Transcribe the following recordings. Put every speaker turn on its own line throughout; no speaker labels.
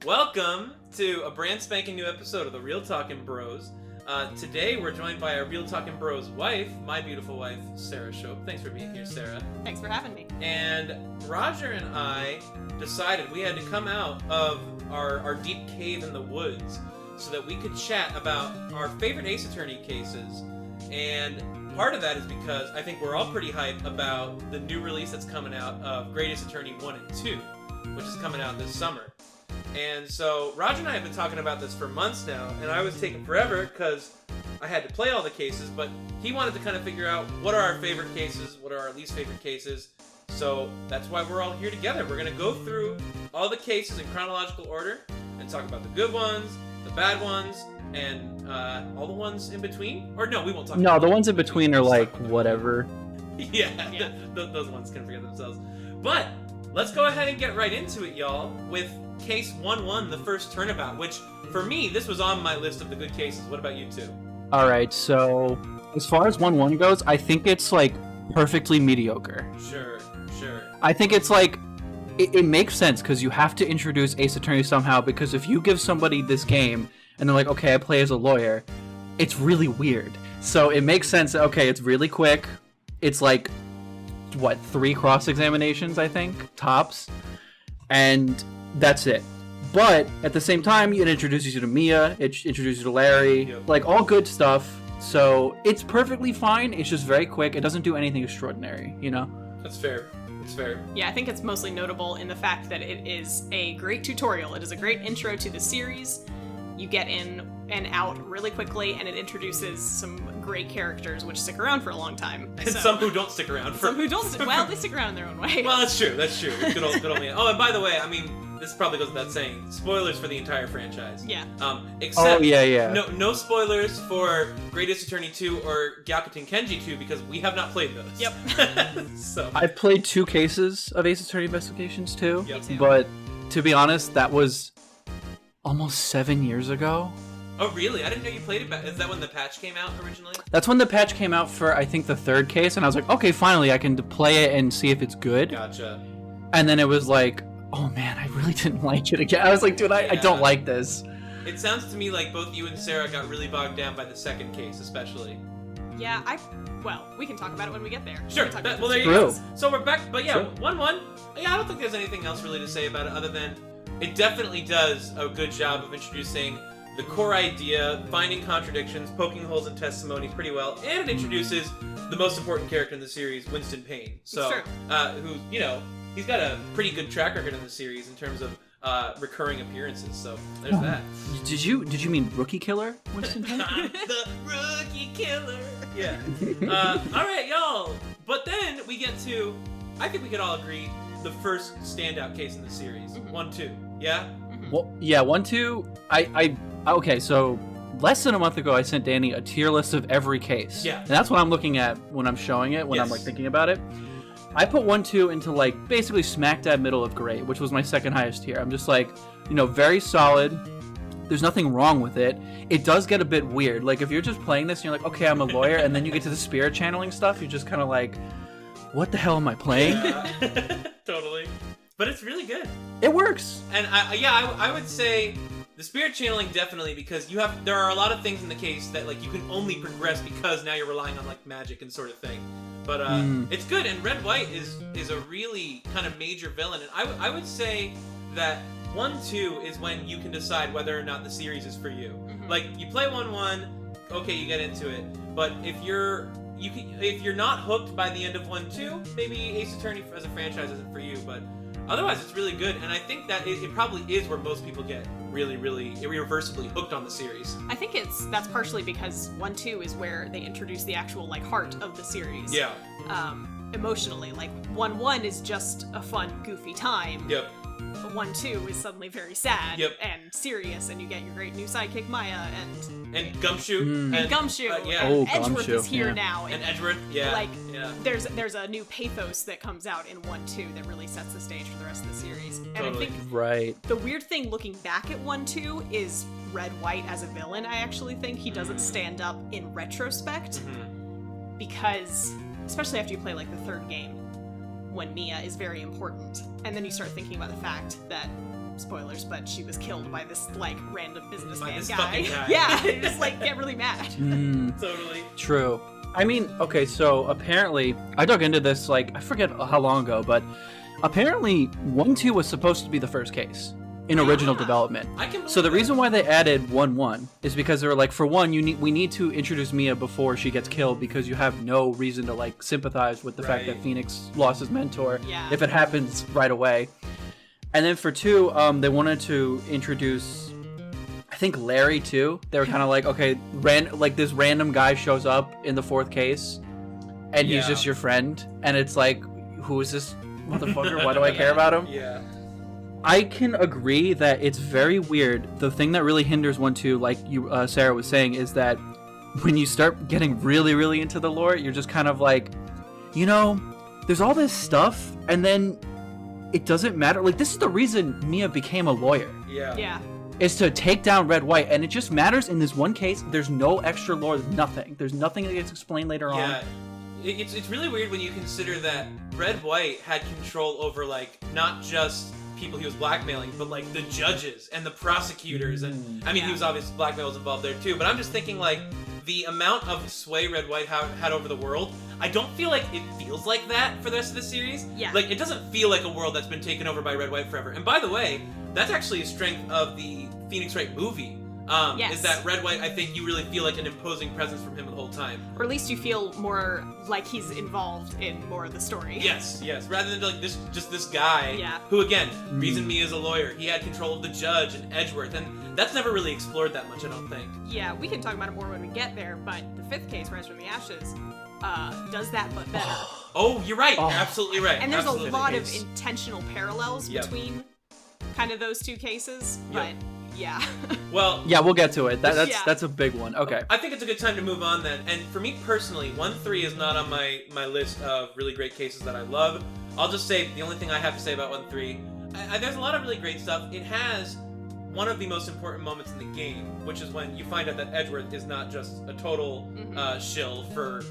Welcome to a brand spanking new episode of the Real-talkin Bros. Today we're joined by our Real-talkin Bros wife, my beautiful wife, Sarah Shope. Thanks for being here, Sarah.
Thanks for having me.
And Roger and I decided we had to come out of our deep cave in the woods so that we could chat about our favorite Ace Attorney cases. And part of that is because I think we're all pretty hyped about the new release that's coming out of Great Ace Attorney 1 and 2, which is coming out this summer. And so Roger and I have been talking about this for months now, and I was taking forever because I had to play all the cases, but he wanted to kind of figure out what are our favorite cases, what are our least favorite cases. So that's why we're all here together. We're going to go through all the cases in chronological order and talk about the good ones, the bad ones, and all the ones in between. Or no, we won't talk about
the ones in between are like whatever.
Yeah. Those ones can forget themselves. But let's go ahead and get right into it, y'all, with Case 1-1, the first turnabout, which, for me, this was on my list of the good cases. What about you two?
Alright, so as far as 1-1 goes, I think it's, like, perfectly mediocre.
Sure.
I think it's, like, it makes sense, because you have to introduce Ace Attorney somehow, because if you give somebody this game, and they're like, okay, I play as a lawyer, it's really weird. So it makes sense, okay, it's really quick, it's, like, 3 cross-examinations, I think, tops, and that's it. But at the same time, it introduces you to Mia, it introduces you to Larry, like all good stuff. So it's perfectly fine. It's just very quick. It doesn't do anything extraordinary, you know?
That's fair.
Yeah, I think it's mostly notable in the fact that it is a great tutorial. It is a great intro to the series. You get in and out really quickly, and it introduces some great characters which stick around for a long time.
And some who don't stick around.
Some who don't. Well, they stick around in their own way.
Well, that's true. Good old Mia. Oh, and by the way, I mean, this probably goes without saying, spoilers for the entire franchise.
Yeah.
Except,
yeah.
No spoilers for Great Ace Attorney 2 or Gyakuten Kenji 2 because we have not played those.
Yep.
So
I've played 2 cases of Ace Attorney Investigations too.
Yep.
Me too.
But to be honest, that was almost 7 years ago.
Oh, really? I didn't know you played it back. Is that when the patch came out originally?
That's when the patch came out for, I think, the 3rd case, and I was like, okay, finally, I can play it and see if it's good.
Gotcha.
And then it was like, oh man, I really didn't like it again. I was like, dude, I don't like this.
It sounds to me like both you and Sarah got really bogged down by the 2nd case, especially.
Yeah, well, we can talk about it when we get there.
Sure. There you
True.
go. So we're back, but yeah,
True.
1-1. Yeah, I don't think there's anything else really to say about it other than it definitely does a good job of introducing the core idea, finding contradictions, poking holes in testimony pretty well, and it introduces the most important character in the series, Winston Payne. So, who, you know, he's got a pretty good track record in the series in terms of recurring appearances. So there's that.
Did you mean Rookie Killer, Winston Payne?
The Rookie Killer. Yeah. All right, y'all. But then we get to, I think we could all agree, the first standout case in the series, 1-2. Yeah.
Well, yeah, 1-2. Okay, so less than a month ago, I sent Danny a tier list of every case.
Yeah.
And that's what I'm looking at when I'm showing it, when I'm like thinking about it. I put 1-2 into like basically smack dab middle of great, which was my 2nd highest tier. I'm just like, you know, very solid. There's nothing wrong with it. It does get a bit weird. Like if you're just playing this and you're like, okay, I'm a lawyer, and then you get to the spirit channeling stuff, you're just kind of like, what the hell am I playing?
Yeah. Totally. But it's really good.
It works.
And I would say the spirit channeling definitely, because there are a lot of things in the case that like you can only progress because now you're relying on like magic and sort of thing. But it's good, and Red White is a really kind of major villain, and I would say that 1-2 is when you can decide whether or not the series is for you.
Mm-hmm.
Like you play 1-1, okay, you get into it, but if you're not hooked by the end of 1-2, maybe Ace Attorney as a franchise isn't for you, but otherwise it's really good, and I think that it probably is where most people get really, really irreversibly hooked on the series.
I think that's partially because 1-2 is where they introduce the actual like heart of the series.
Yeah.
Emotionally, like 1-1 is just a fun, goofy time.
Yep.
1-2 is suddenly very sad
Yep.
and serious, and you get your great new sidekick Maya
And Gumshoe.
and Gumshoe.
Yeah.
Oh,
Edgeworth
Gumshoe,
is here
yeah.
now,
And Edgeworth, yeah.
Like
yeah.
there's a new pathos that comes out in 1-2 that really sets the stage for the rest of the series. And
Totally.
I think
Right.
the weird thing looking back at 1-2 is Red White as a villain. I actually think he doesn't stand up in retrospect because, especially after you play like the 3rd game, when Mia is very important, and then you start thinking about the fact that spoilers, but she was killed by this, like, random businessman
this
guy.
fucking guy.
Yeah, I just, like, get really mad.
Totally.
True. I mean, okay, so apparently, I dug into this, like, I forget how long ago, but apparently 1-2 was supposed to be the first case in original development.
I can
So the
believe
reason why they added 1-1 is because they were like, for one, we need to introduce Mia before she gets killed because you have no reason to, like, sympathize with the fact that
Right.
Phoenix lost his mentor
Yeah.
if it happens right away. And then for 2, they wanted to introduce, I think, Larry too. They were kind of like, okay, like this random guy shows up in the 4th case, and he's
Yeah.
just your friend, and it's like, who is this motherfucker? Why do I care about him?
Yeah.
I can agree that it's very weird. The thing that really hinders 1-2, like you, Sarah was saying, is that when you start getting really, really into the lore, you're just kind of like, you know, there's all this stuff, and then it doesn't matter. Like, this is the reason Mia became a lawyer,
Yeah.
Yeah.
is to take down Red White, and it just matters in this one case. There's no extra lore, nothing. There's nothing that gets explained later on.
Yeah. It's really weird when you consider that Red White had control over, like, not just people he was blackmailing, but, like, the judges and the prosecutors, and I mean, he was obviously, blackmail was involved there too, but I'm just thinking, like, the amount of sway Red White had over the world, I don't feel like it feels like that for the rest of the series.
Yeah.
Like, it doesn't feel like a world that's been taken over by Red White forever. And by the way, that's actually a strength of the Phoenix Wright movie.
Yes.
Is that Red White, I think you really feel like an imposing presence from him the whole time.
Or at least you feel more like he's involved in more of the story.
Yes, rather than like this guy
Yeah.
who, again, reason me as a lawyer, he had control of the judge and Edgeworth, and that's never really explored that much, I don't think.
Yeah, we can talk about it more when we get there, but the 5th case, Rise from the Ashes, does that but better.
Oh, you're right.
Oh.
You're absolutely right.
And there's
Absolutely
a lot
the
of
case.
intentional parallels
Yep.
between kind of those two cases,
Yep.
but yeah.
Well,
Yeah, we'll get to it. That's
Yeah.
that's a big one. Okay.
I think it's a good time to move on then. And for me personally, 1-3 is not on my list of really great cases that I love. I'll just say the only thing I have to say about 1-3, there's a lot of really great stuff. It has one of the most important moments in the game, which is when you find out that Edgeworth is not just a total shill for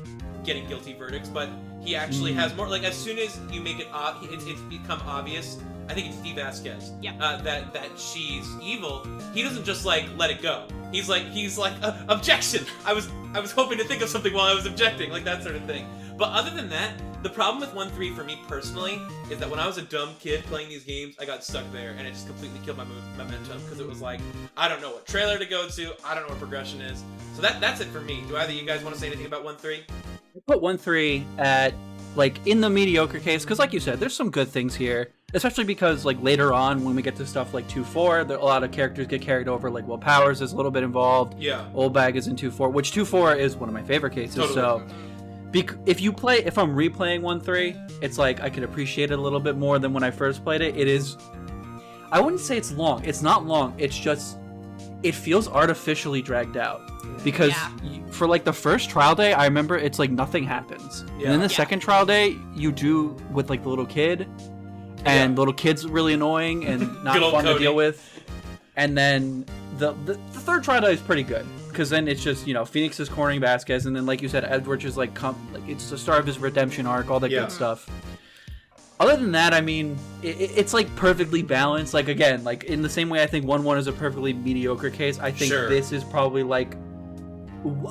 getting guilty verdicts, but he actually has more. Like, as soon as you make it it's become obvious. I think it's Steve Vasquez.
Yeah.
That she's evil. He doesn't just like let it go. He's like objection. I was hoping to think of something while I was objecting, like that sort of thing. But other than that, the problem with 1-3 for me personally is that when I was a dumb kid playing these games, I got stuck there and it just completely killed my momentum because it was like, I don't know what trailer to go to. I don't know what progression is. So that's it for me. Do either of you guys want to say anything about 1-3?
I put 1-3 at, like, in the mediocre case, because like you said, there's some good things here, especially because, like, later on when we get to stuff like 2-4, a lot of characters get carried over. Like, Will Powers is a little bit involved.
Yeah.
Old Bag is in 2-4, which 2-4 is one of my favorite cases.
Totally.
So if I'm replaying 1-3, it's like I can appreciate it a little bit more than when I first played it. It is, I wouldn't say it's long. It's not long. It's just, it feels artificially dragged out. Because for, like, the first trial day, I remember it's like nothing happens.
Yeah.
And then the
Yeah.
second trial day, you do with, like, the little kid. And the little kid's really annoying and not
Good old
fun to
Cody.
deal with. And then the third trial day is pretty good. Because then it's just, you know, Phoenix is cornering Vasquez. And then, like you said, Edward is like it's the start of his redemption arc, all that
Yeah.
good stuff. Other than that, I mean, it's like perfectly balanced. Like, again, like in the same way I think 1-1 is a perfectly mediocre case, I think
Sure.
this is probably like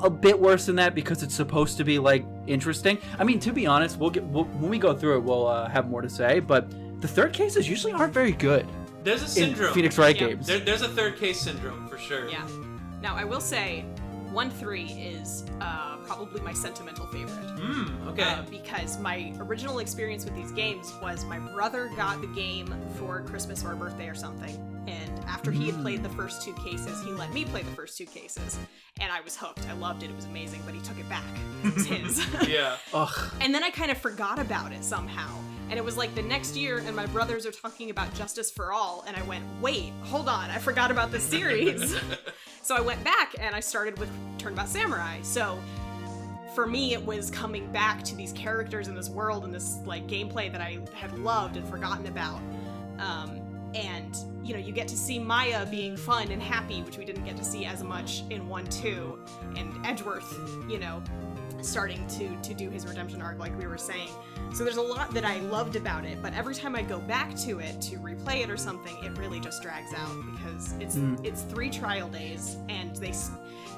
a bit worse than that because it's supposed to be like interesting. I mean, to be honest, when we go through it, we'll have more to say. But the third cases usually aren't very good
There's a
in
syndrome.
Phoenix Wright
Yeah.
games.
There's a third case syndrome for sure.
Yeah. Now, I will say 1-3 is probably my sentimental favorite.
Okay.
Because my original experience with these games was my brother got the game for Christmas or a birthday or something. And after he had played the first 2 cases, he let me play the first 2 cases. And I was hooked. I loved it. It was amazing. But he took it back. It was his.
Yeah.
Ugh.
And then I kind of forgot about it somehow. And it was like the next year, and my brothers are talking about Justice for All, and I went, wait, hold on, I forgot about this series. So I went back, and I started with Turnabout Samurai. So for me, it was coming back to these characters in this world and this like gameplay that I had loved and forgotten about. And, you know, you get to see Maya being fun and happy, which we didn't get to see as much in 1-2, and Edgeworth, you know, starting to do his redemption arc, like we were saying. So there's a lot that I loved about it, but every time I go back to it to replay it or something, it really just drags out because it's 3 trial days, and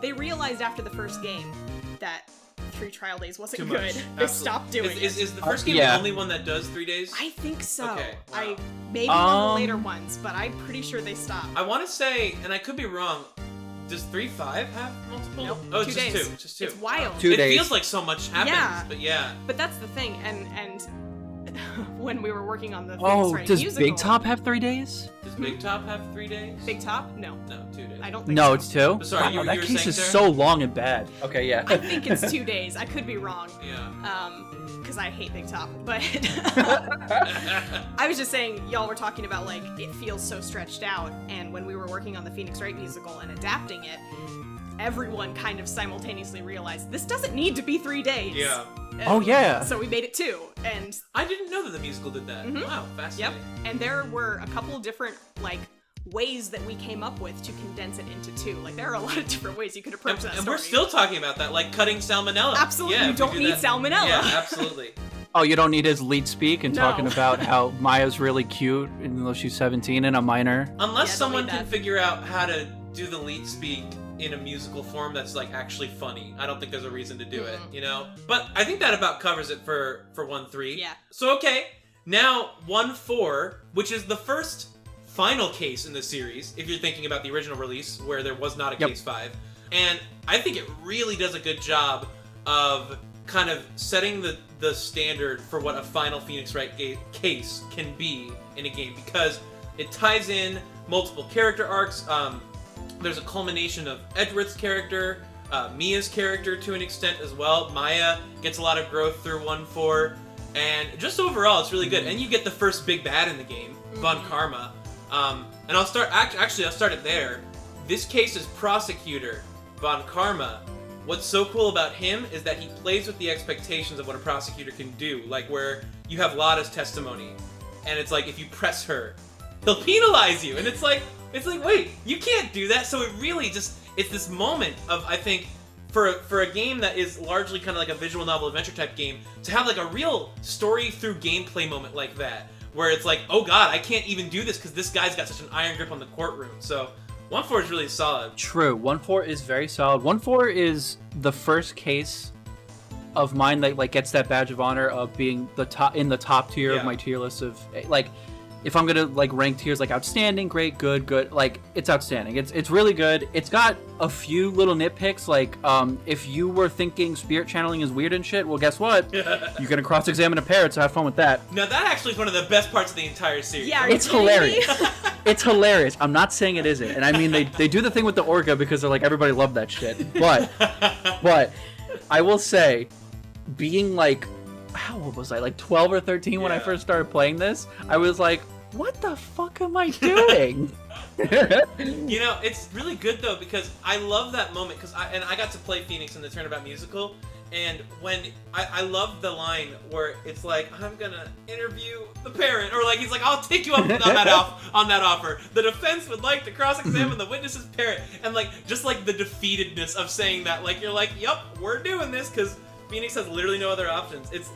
they realized after the first game that 3 trial days wasn't
Too
good.
much.
They stopped doing it.
Is the first game the only one that does 3 days?
I think so.
Okay, wow.
I maybe one of the later ones, but I'm pretty sure they stopped.
I want to say, and I could be wrong, does 3.5 have multiple?
Nope.
Oh, it's
2
just
days.
2. Just 2.
It's wild.
2
it
days.
feels like so much happens,
Yeah.
but yeah.
But that's the thing, and when we were working on the
Oh,
Phoenix Wright
does
musical,
Big Top have 3 days?
Does Big Top have 3 days?
Big Top? No,
No, 2 days.
I don't think
No,
so.
it's 2?
Sorry, you
wow,
were
that case
saying,
is
Sarah?
so long and bad. Okay, yeah.
I think it's 2 days. I could be wrong.
Yeah.
Because I hate Big Top. But I was just saying, y'all were talking about, like, it feels so stretched out. And when we were working on the Phoenix Wright musical and adapting it, everyone kind of simultaneously realized this doesn't need to be 3 days.
Yeah.
And
Oh, yeah.
So we made it 2. And
I didn't know that the musical did that.
Mhm.
Wow,
yep.
fascinating.
And there were a couple different, like, ways that we came up with to condense it into 2. Like, there are a lot of different ways you could approach that
And
story.
we're still talking about that, like cutting salmonella.
Absolutely,
Yeah,
you
if we
don't
do
need
that-
salmonella.
Yeah, absolutely.
Oh, you don't need his lead speak and
No.
talking about how Maya's really cute, even though she's 17 and a minor.
Unless
Yeah, don't
someone
need
can
that.
figure out how to do the lead speak in a musical form that's like actually funny, I don't think there's a reason to do it, you know? But I think that about covers it for 1-3.
Yeah.
So okay, now 1-4, which is the first final case in the series, if you're thinking about the original release where there was not a
Yep.
case 5. And I think it really does a good job of kind of setting the standard for what a final Phoenix Wright case can be in a game, because it ties in multiple character arcs. There's a culmination of Edward's character, Mia's character to an extent as well. Maya gets a lot of growth through 1-4, and just overall it's really good. And you get the first big bad in the game, Von Karma. And I'll start, actually I'll start it there. This case's prosecutor, Von Karma, what's so cool about him is that he plays with the expectations of what a prosecutor can do. Like where you have Lada's testimony, and it's like if you press her, he'll penalize you. And it's like, wait, you can't do that. So it really just, it's this moment of, I think, for a game that is largely kind of like a visual novel adventure type game, to have like a real story through gameplay moment like that, where it's like, oh god, I can't even do this because this guy's got such an iron grip on the courtroom. So 1-4 is really solid.
True. 1-4 is very solid. 1-4 is the first case of mine that like gets that badge of honor of being the top in the top tier
Yeah.
of my tier list of like, if I'm gonna like rank tiers, like outstanding, great, good, like it's outstanding. It's really good. It's got a few little nitpicks, like if you were thinking spirit channeling is weird and shit, well guess what? You're gonna cross-examine a parrot, so have fun with that.
Now that actually is one of the best parts of the entire series.
Yeah, are you
It's
kidding me?
hilarious. It's hilarious. I'm not saying it isn't. And I mean, they do the thing with the orca because they're like, everybody loved that shit. But I will say, being like, how old was I? Like 12 or 13 when I
Yeah.
first started playing this, I was like, what the fuck am I doing?
You know, it's really good though, because I love that moment, because I got to play Phoenix in the Turnabout musical, and when I love the line where it's like, I'm gonna interview the parent, or like he's like, I'll take you up on that offer. The defense would like to cross-examine the witness's parent, and like just like the defeatedness of saying that, like you're like, yup, we're doing this, because Phoenix has literally no other options. It's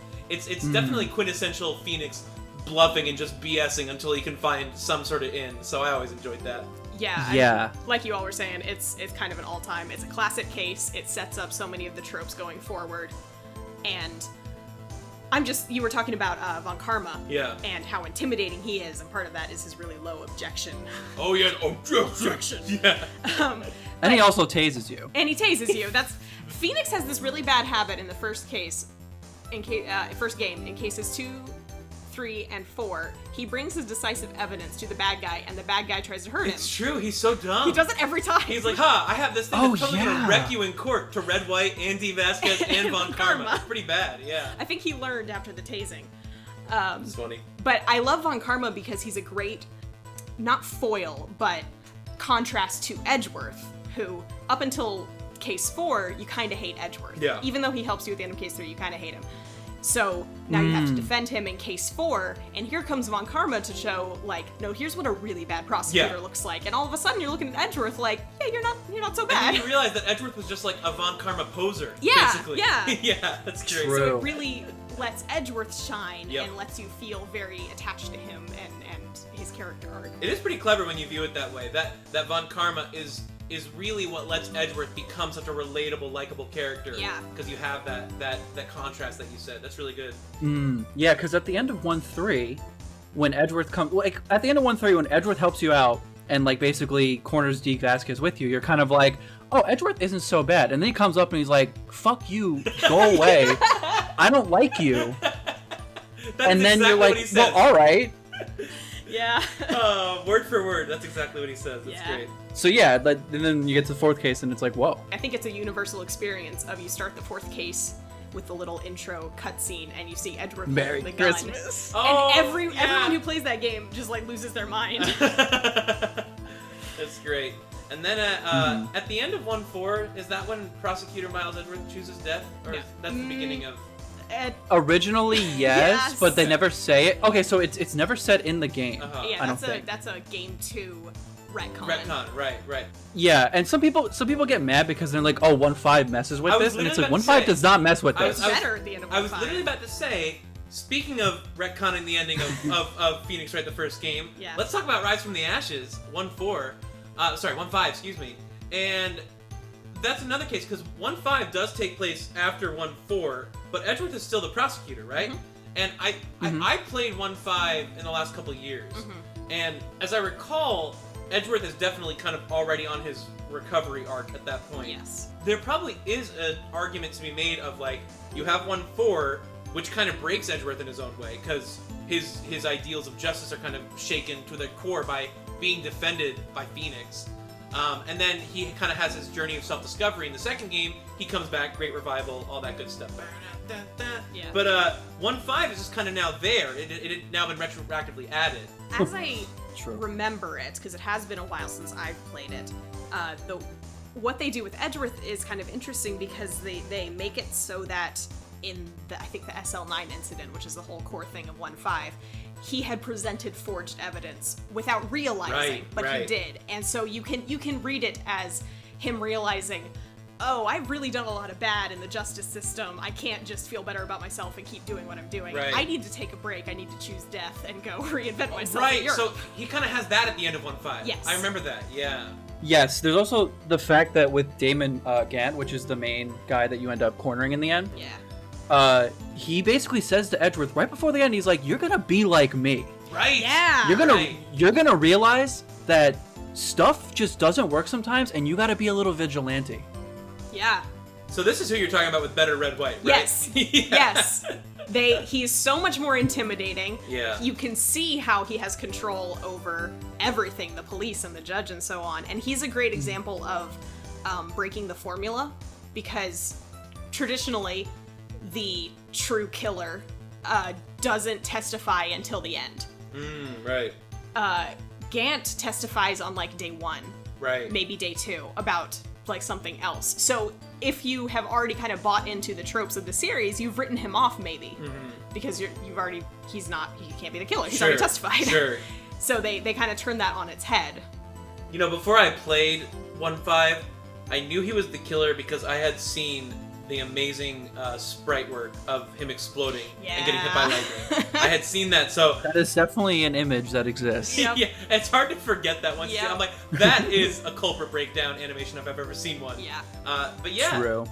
definitely quintessential Phoenix bluffing and just BSing until he can find some sort of end. So I always enjoyed that.
Yeah.
Yeah.
Like you all were saying, it's kind of an all-time. It's a classic case. It sets up so many of the tropes going forward. And you were talking about Von Karma.
Yeah.
And how intimidating he is, and part of that is his really low objection.
Oh yeah, objection. Yeah.
And he also tases you.
And he tases you. Phoenix has this really bad habit in the first first game, in cases 2, 3, and 4. He brings his decisive evidence to the bad guy, and the bad guy tries to hurt him.
It's true. He's so dumb.
He does it every time.
He's like, I have this thing that's totally gonna
yeah.
wreck you in court, to Red White, Andy Vasquez, and Von Karma.
Karma.
It's pretty bad. Yeah.
I think he learned after the tasing.
It's funny.
But I love Von Karma because he's a great, not foil, but contrast to Edgeworth, who, up until case 4, you kind of hate Edgeworth.
Yeah.
Even though he helps you at the end of case 3, you kind of hate him. So now you have to defend him in case 4, and here comes Von Karma to show, like, no, here's what a really bad prosecutor looks like. And all of a sudden you're looking at Edgeworth like, yeah, you're not so bad.
And then you realize that Edgeworth was just like a Von Karma poser,
yeah,
basically.
Yeah,
yeah, that's great.
True.
So it really lets Edgeworth shine
Yep.
and lets you feel very attached to him and his character arc.
It is pretty clever when you view it that way. That Von Karma is really what lets Edgeworth become such a relatable, likable character.
Yeah.
Because you have that contrast that you said. That's really good.
Yeah, because at the end of 1-3, when Edgeworth comes, like at the end of 1-3, when Edgeworth helps you out and like basically corners Deke Vasquez with you, you're kind of like, oh, Edgeworth isn't so bad. And then he comes up and he's like, fuck you, go away. I don't like you.
That's
and then
exactly
you're like,
what he says.
well, all right.
Yeah.
Word for word. That's exactly what he says. That's great.
So yeah, and then you get to the 4th case and it's like, whoa.
I think it's a universal experience of you start the 4th case with the little intro cutscene and you see Edgeworth
Merry
holding the gun.
Christmas.
Oh,
And everyone
yeah.
who plays that game just like loses their mind.
That's great. And then at the end of 1-4, is that when Prosecutor Miles Edgeworth chooses death? Or
No.
is that the beginning of...
Originally, yes,
Yes.
but they never say it. Okay, so it's never said in the game.
Yeah,
I don't think.
that's a game 2 retcon.
Retcon, right.
Yeah, and some people get mad because they're like, oh, 1-5 messes with
I was
this, and it's like
literally about to
1-5
say-
does not mess with
I
this.
was-
Better at the end of 1-5.
I was literally about to say, speaking of retconning the ending of Phoenix Wright, the first game,
Yeah.
let's talk about Rise from the Ashes, 1-4. Sorry, 1-5, excuse me. And that's another case, because 1-5 does take place after 1-4, but Edgeworth is still the prosecutor, right? And I played 1-5 in the last couple of years, and as I recall, Edgeworth is definitely kind of already on his recovery arc at that point.
Yes.
There probably is an argument to be made of, like, you have 1-4, which kind of breaks Edgeworth in his own way, because his ideals of justice are kind of shaken to their core by being defended by Phoenix. And then he kind of has his journey of self-discovery in the second game. He comes back, great revival, all that good stuff.
Yeah.
But 1-5 is just kind of now there. It had now been retroactively added.
As I
True.
remember it, because it has been a while since I've played it, what they do with Edgeworth is kind of interesting because they make it so that in I think the SL9 incident, which is the whole core thing of 1-5, he had presented forged evidence without realizing, but he did. And so you can read it as him realizing, oh, I've really done a lot of bad in the justice system. I can't just feel better about myself and keep doing what I'm doing.
Right.
I need to take a break. I need to choose death and go reinvent myself in
Right,
Europe.
so he kind of has that at the end of 1-5.
Yes.
I remember that, yeah.
Yes, there's also the fact that with Damon Gant, which is the main guy that you end up cornering in the end, he basically says to Edgeworth right before the end, he's like, "You're gonna be like me.
Right.
Yeah.
You're gonna realize that stuff just doesn't work sometimes, and you gotta be a little vigilante."
Yeah.
So this is who you're talking about with Better Red White, right?
Yes.
Yeah.
Yes. He's so much more intimidating.
Yeah.
You can see how he has control over everything, the police and the judge and so on. And he's a great example of breaking the formula, because traditionally the true killer doesn't testify until the end.
Right.
Gant testifies on like day 1,
Right.
maybe day 2, about like something else. So if you have already kind of bought into the tropes of the series, you've written him off maybe, because he can't be the killer. He's already testified.
Sure.
So they kind of turn that on its head.
You know, before I played 1-5, I knew he was the killer because I had seen the amazing sprite work of him exploding and getting hit by lightning. I had seen that, so...
That is definitely an image that exists.
Yep.
Yeah, it's hard to forget that once.
Yep.
I'm like, that is a culprit breakdown animation if I've ever seen one.
Yeah.
But yeah.
True.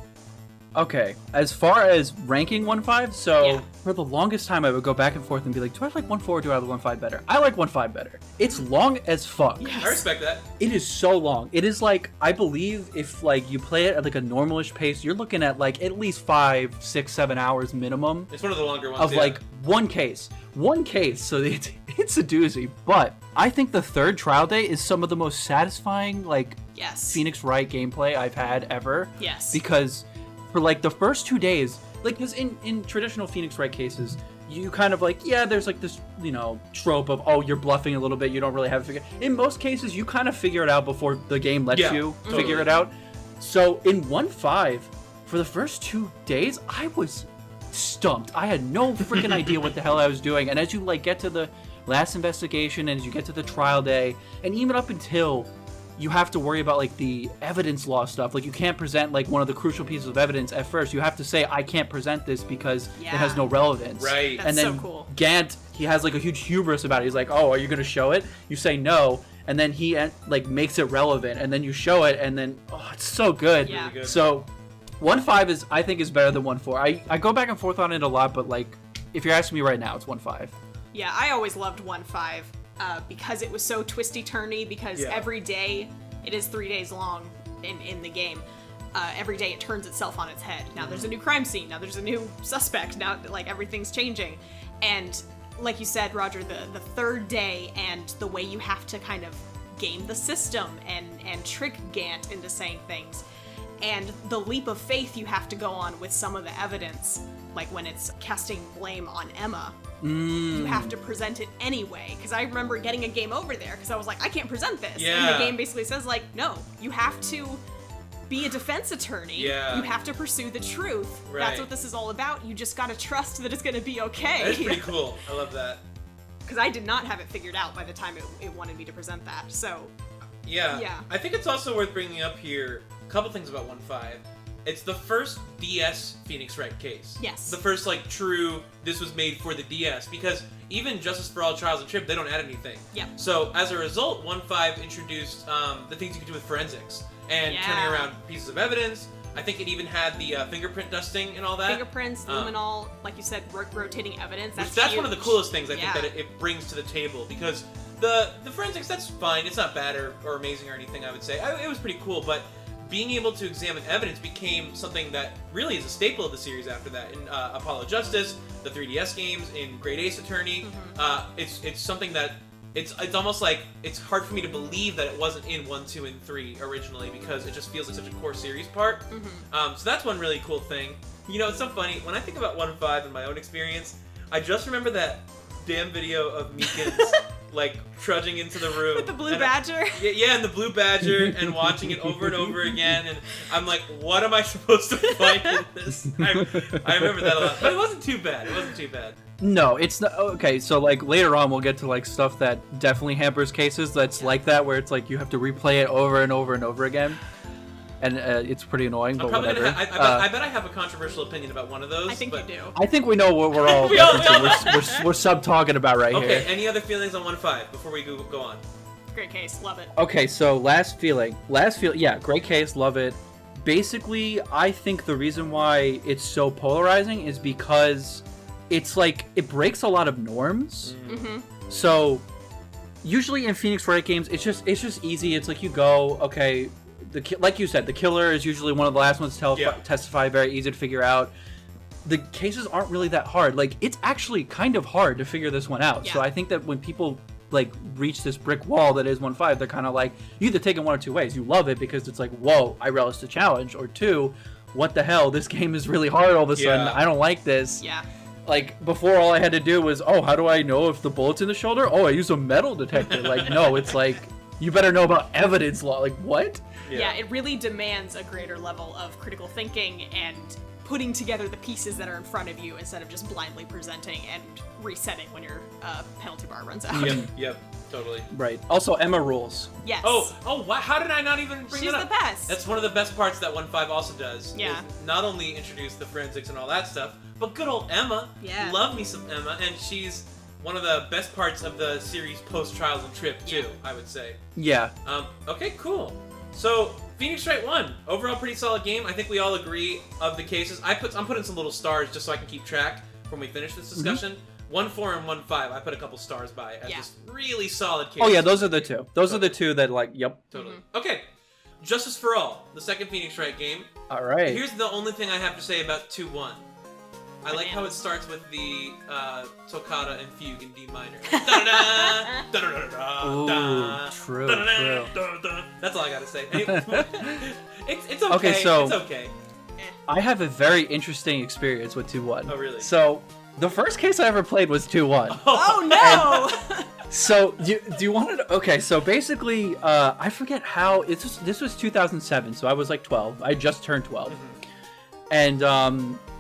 Okay, as far as ranking 1-5, so
Yeah.
for the longest time I would go back and forth and be like, do I like 1-4 or do I like 1-5 better? I like 1-5 better. It's long as fuck.
I respect that.
It is so long. It is like, I believe if like you play it at like a normalish pace, you're looking at like at least 5, 6, 7 hours minimum
It's one of the longer ones.
of
yeah.
like one case, so it's a doozy. But I think the third trial day is some of the most satisfying like
Yes.
Phoenix Wright gameplay I've had ever.
Yes.
Because for like the first 2 days, like, because in traditional Phoenix Wright cases, you kind of like, yeah, there's like this, you know, trope of, oh, you're bluffing a little bit, you don't really have it figured. In most cases, you kind of figure it out before the game lets you figure
totally.
it out. So in 1-5, for the first 2 days, I was stumped. I had no freaking idea what the hell I was doing. And as you like get to the last investigation, and as you get to the trial day, and even up until you have to worry about like the evidence law stuff, like you can't present like one of the crucial pieces of evidence at first. You have to say, I can't present this because it has no relevance.
Right.
That's
And then
so cool.
Gant, he has like a huge hubris about it. He's like, oh, are you going to show it? You say no. And then he like makes it relevant, and then you show it, and then it's so good.
Yeah.
Really good.
So 1.5 I think is better than 1.4. I go back and forth on it a lot, but like if you're asking me right now, it's 1.5.
Yeah, I always loved 1.5 because it was so twisty-turny, because every day, it is 3 days long in the game. Every day it turns itself on its head. Now there's a new crime scene, now there's a new suspect, now like everything's changing. And like you said, Roger, the third day and the way you have to kind of game the system and trick Gant into saying things, and the leap of faith you have to go on with some of the evidence, like when it's casting blame on Emma. You have to present it anyway, because I remember getting a game over there because I was like, I can't present this.
Yeah.
And the game basically says like, no, you have to be a defense attorney.
Yeah.
You have to pursue the truth.
Right.
That's what this is all about. You just gotta trust that it's gonna be okay.
That's pretty cool. I love that.
Because I did not have it figured out by the time it wanted me to present that. So
Yeah.
Yeah.
I think it's also worth bringing up here a couple things about 1.5. It's the first DS Phoenix Wright case.
Yes.
The first, like, true, this was made for the DS, because even Justice for All Trials and Trib, they don't add anything.
Yeah.
So, as a result, 1.5 introduced the things you could do with forensics, and turning around pieces of evidence. I think it even had the fingerprint dusting and all that.
Fingerprints, luminol, like you said, rotating evidence.
That's one of the
huge.
coolest things I think
Yeah.
that it brings to the table, because the forensics, that's fine. It's not bad or amazing or anything, I would say. It was pretty cool, but being able to examine evidence became something that really is a staple of the series after that. In Apollo Justice, the 3DS games, in Great Ace Attorney, it's something that it's almost like it's hard for me to believe that it wasn't in 1, 2, and 3 originally, because it just feels like such a core series part. So that's one really cool thing. You know, it's so funny, when I think about 1.5 in my own experience, I just remember that damn video of Meekins like trudging into the room
With the blue badger.
and the blue badger, and watching it over and over again, and I'm like, what am I supposed to find in this? I remember that a lot, but it wasn't too bad.
No, it's not. Okay, so like later on we'll get to like stuff that definitely hampers cases that's like that, where it's like you have to replay it over and over and over again, and it's pretty annoying, but whatever.
I bet I have a controversial opinion about one of those.
I think
but...
you do.
I think we know what we're all
We all
we're sub-talking about right
Okay,
here.
any other feelings on 1.5 before we go on?
Great case, love it.
Okay, so last feeling, yeah, great case, love it. Basically, I think the reason why it's so polarizing is because it's like it breaks a lot of norms. So usually in Phoenix Wright games, it's just easy. It's like you go, okay, like you said, the killer is usually one of the last ones to testify, very easy to figure out. The cases aren't really that hard. Like, it's actually kind of hard to figure this one out. So I think that when people like reach this brick wall that is 1.5, they're kind of like, you either take it one or two ways. You love it because it's like, whoa, I relish the challenge, or two, what the hell, this game is really hard all of a sudden. I don't like this.
Yeah.
Like, before, all I had to do was, oh, how do I know if the bullet's in the shoulder? Oh, I use a metal detector. Like, no, it's like, you better know about evidence law. Like, what?
Yeah, it really demands a greater level of critical thinking and putting together the pieces that are in front of you instead of just blindly presenting and resetting when your penalty bar runs out.
Yep, totally.
Right. Also, Emma rules.
Yes.
Oh, wow, how did I not even bring
She's
that up?
the best.
That's one of the best parts that 1.5 also does.
Yeah.
Is not only introduce the forensics and all that stuff, but good old Emma.
Yeah.
Love me some Emma, and she's one of the best parts of the series post Trials and Trib too, I would say.
Yeah.
Okay, cool. So, Phoenix Wright 1, overall pretty solid game. I think we all agree of the cases. I'm putting some little stars just so I can keep track when we finish this discussion. 1.4 and 1.5, I put a couple stars by as just really solid cases.
Oh yeah, those are the two. Those are the two that like, yep.
Totally. Okay, Justice for All, the second Phoenix Wright game.
All right.
Here's the only thing I have to say about 2-1. I like how it starts with the toccata and fugue in D minor.
Ooh, true.
That's all I gotta say. It's okay.
Okay, so
it's okay.
I have a very interesting experience with 2-1.
Oh, really?
So the first case I ever played was 2-1.
Oh no!
So do you want to? Okay, so basically, I forget how. This was 2007, so I was like 12. I just turned 12, and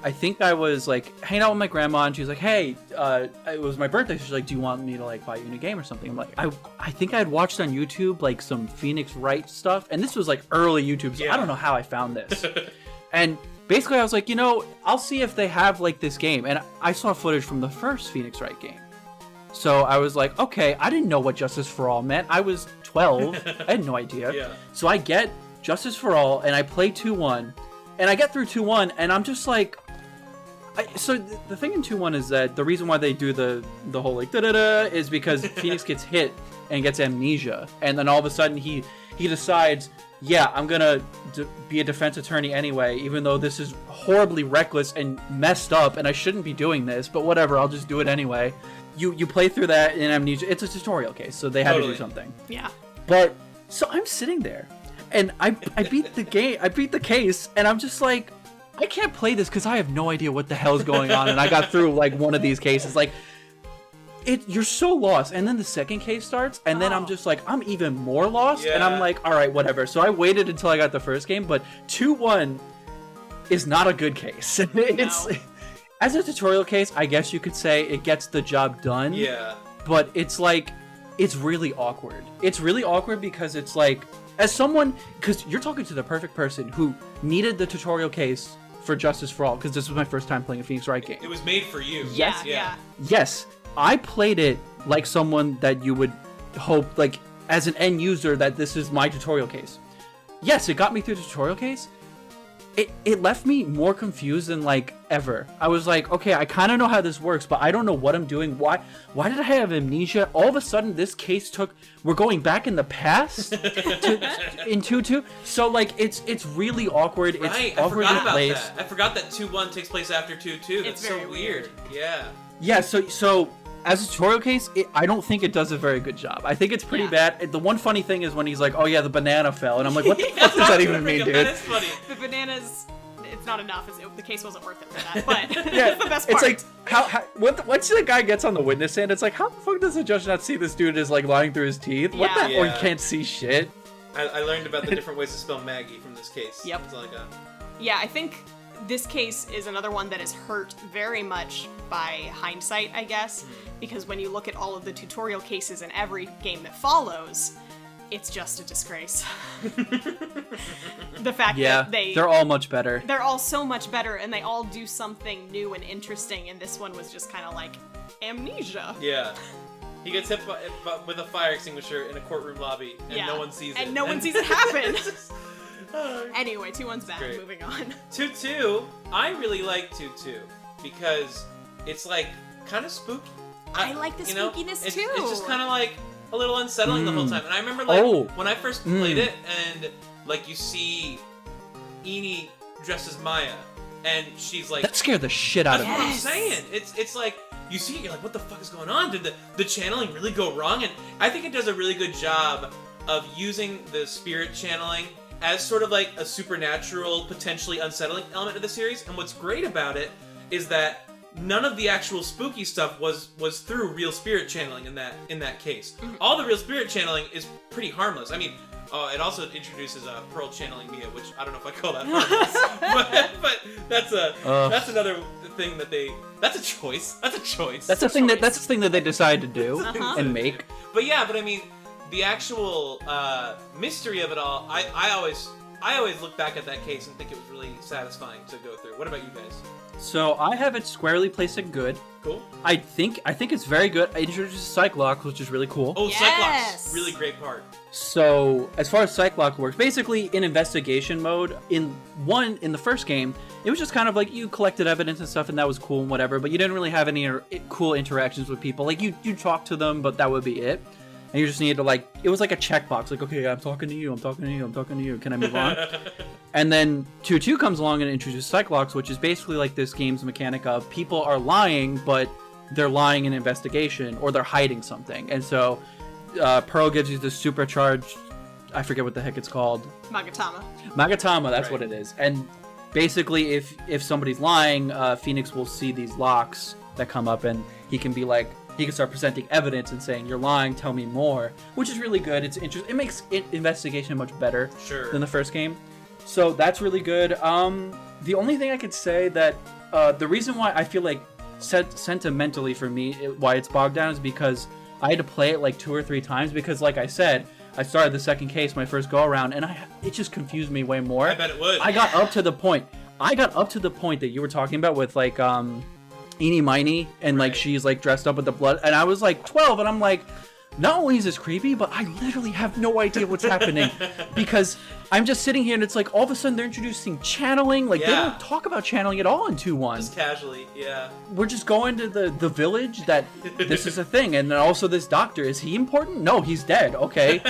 I think I was like hanging out with my grandma, and she was like, "Hey, it was my birthday." She's like, "Do you want me to like buy you a new game or something?" I'm like, I think I had watched on YouTube like some Phoenix Wright stuff, and this was like early YouTube, so I don't know how I found this. And basically, I was like, I'll see if they have like this game, and I saw footage from the first Phoenix Wright game. So I was like, okay, I didn't know what Justice for All meant. I was 12. I had no idea.
Yeah.
So I get Justice for All, and I play 2-1, and I get through 2-1, and I'm just like... So the thing in 2-1 is that the reason why they do the whole like da-da-da is because Phoenix gets hit and gets amnesia, and then all of a sudden he decides, yeah, I'm gonna be a defense attorney anyway, even though this is horribly reckless and messed up, and I shouldn't be doing this, but whatever, I'll just do it anyway. You play through that in amnesia. It's a tutorial case, so they had to do something.
Yeah.
But so I'm sitting there, and I beat the game. I beat the case, and I'm just like, I can't play this because I have no idea what the hell is going on, and I got through like one of these cases. Like, you're so lost, and then the second case starts, and then I'm just like, I'm even more lost, and I'm like, all right, whatever. So I waited until I got the first game, but 2-1 is not a good case. It's as a tutorial case, I guess you could say it gets the job done.
Yeah.
But it's like, it's really awkward. It's really awkward because it's like, as someone, because you're talking to the perfect person who needed the tutorial case for Justice for All, because this was my first time playing a Phoenix Wright game.
It was made for you.
Yes.
Yeah.
Yes. I played it like someone that you would hope, like, as an end user, that this is my tutorial case. Yes, it got me through the tutorial case. It left me more confused than, like, ever. I was like, okay, I kind of know how this works, but I don't know what I'm doing. Why did I have amnesia? All of a sudden, this case we're going back in the past in 2-2. So, like, it's really awkward.
Right,
It's awkward
I forgot about
place.
that. I forgot that 2-1 takes place after 2-2. That's
It's
so
very
weird. Yeah.
Yeah, so as a tutorial case, I don't think it does a very good job. I think it's pretty bad. The one funny thing is when he's like, oh yeah, the banana fell. And I'm like, what the fuck does that even mean, dude?
That is funny.
The bananas, it's not enough. The case wasn't worth it for that, but
Yeah,
it's the best part.
It's like, once the guy gets on the witness stand, it's like, how the fuck does the judge not see this dude is like lying through his teeth? What the?
Yeah.
Or he can't see shit?
I learned about the different ways to spell Maggie from this case.
Yep.
That's all I got.
Yeah, I think this case is another one that is hurt very much by hindsight, I guess, because when you look at all of the tutorial cases in every game that follows, it's just a disgrace. The fact that
they're all much better.
They're all so much better, and they all do something new and interesting, and this one was just kind of like amnesia.
Yeah. He gets hit with a fire extinguisher in a courtroom lobby, and no one sees it.
And no one sees it happen. Anyway, 2-1's bad.
Great.
Moving on.
2-2, I really like 2-2 because it's like kind of spooky.
I like the spookiness too.
It's just kind of like a little unsettling the whole time. And I remember like when I first played it, and like you see Eni dressed as Maya, and she's like,
that scared the shit out of me.
That's what I'm saying. It's like you see it, you're like, what the fuck is going on? Did the channeling really go wrong? And I think it does a really good job of using the spirit channeling as sort of like a supernatural, potentially unsettling element of the series. And what's great about it is that none of the actual spooky stuff was through real spirit channeling in that case. All the real spirit channeling is pretty harmless. I mean, it also introduces Pearl channeling Mia, which I don't know if I call that harmless, but that's another thing that that's a choice. That's a choice.
That's the thing that they decide to do and make.
But I mean, the actual mystery of it all, I always look back at that case and think it was really satisfying to go through. What about you guys?
So I have it squarely placed at good.
Cool.
I think it's very good. I introduced Cyclops, which is really cool.
Oh,
Yes!
Cyclops! Really great part.
So as far as Cyclops works, basically in investigation mode, in the first game, it was just kind of like you collected evidence and stuff, and that was cool and whatever. But you didn't really have any cool interactions with people. Like you talk to them, but that would be it. And you just needed to it was like a checkbox, like, okay, I'm talking to you, can I move on? And then 2-2 comes along and introduces Cyclops, which is basically like this game's mechanic of people are lying, but they're lying in investigation, or they're hiding something. And so Pearl gives you this supercharged, I forget what the heck it's called. Magatama, that's what it is. And basically, if somebody's lying, Phoenix will see these locks that come up, and he can be like, he can start presenting evidence and saying, you're lying, tell me more, which is really good. It's interesting. It makes investigation much better than the first game. So that's really good. The only thing I could say that the reason why I feel like sentimentally for me, why it's bogged down is because I had to play it like 2 or 3 times because, like I said, I started the second case my first go around, and it just confused me way more.
I bet it would.
I got up to the point that you were talking about with like Eenie Miney, and like she's like dressed up with the blood, and I was like 12, and I'm like, not only is this creepy, but I literally have no idea what's happening because I'm just sitting here and it's like all of a sudden they're introducing channeling. Like they don't talk about channeling at all in 2-1.
Just casually, yeah.
We're just going to the village that this is a thing, and then also this doctor, is he important? No, he's dead. Okay.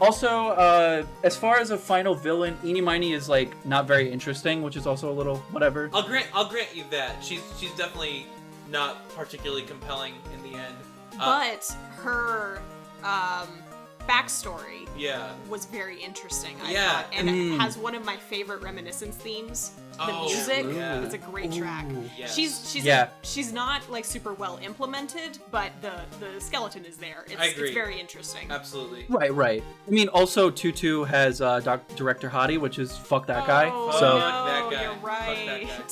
Also, as far as a final villain, Eenie Miney is like not very interesting, which is also a little whatever.
I'll grant you that. She's definitely not particularly compelling in the end.
But her backstory
Yeah.
was very interesting, I
Yeah.
thought. And it has one of my favorite Reminiscence themes. The
Oh,
music,
yeah.
it's a great track.
Yes.
She's not like super well implemented, but the skeleton is there.
I agree.
It's very interesting.
Absolutely.
Right. I mean, also 2-2 has Director Hottie, which is fuck that guy.
Oh,
So
no,
Fuck that guy.
you're
Fuck that
right.
guy.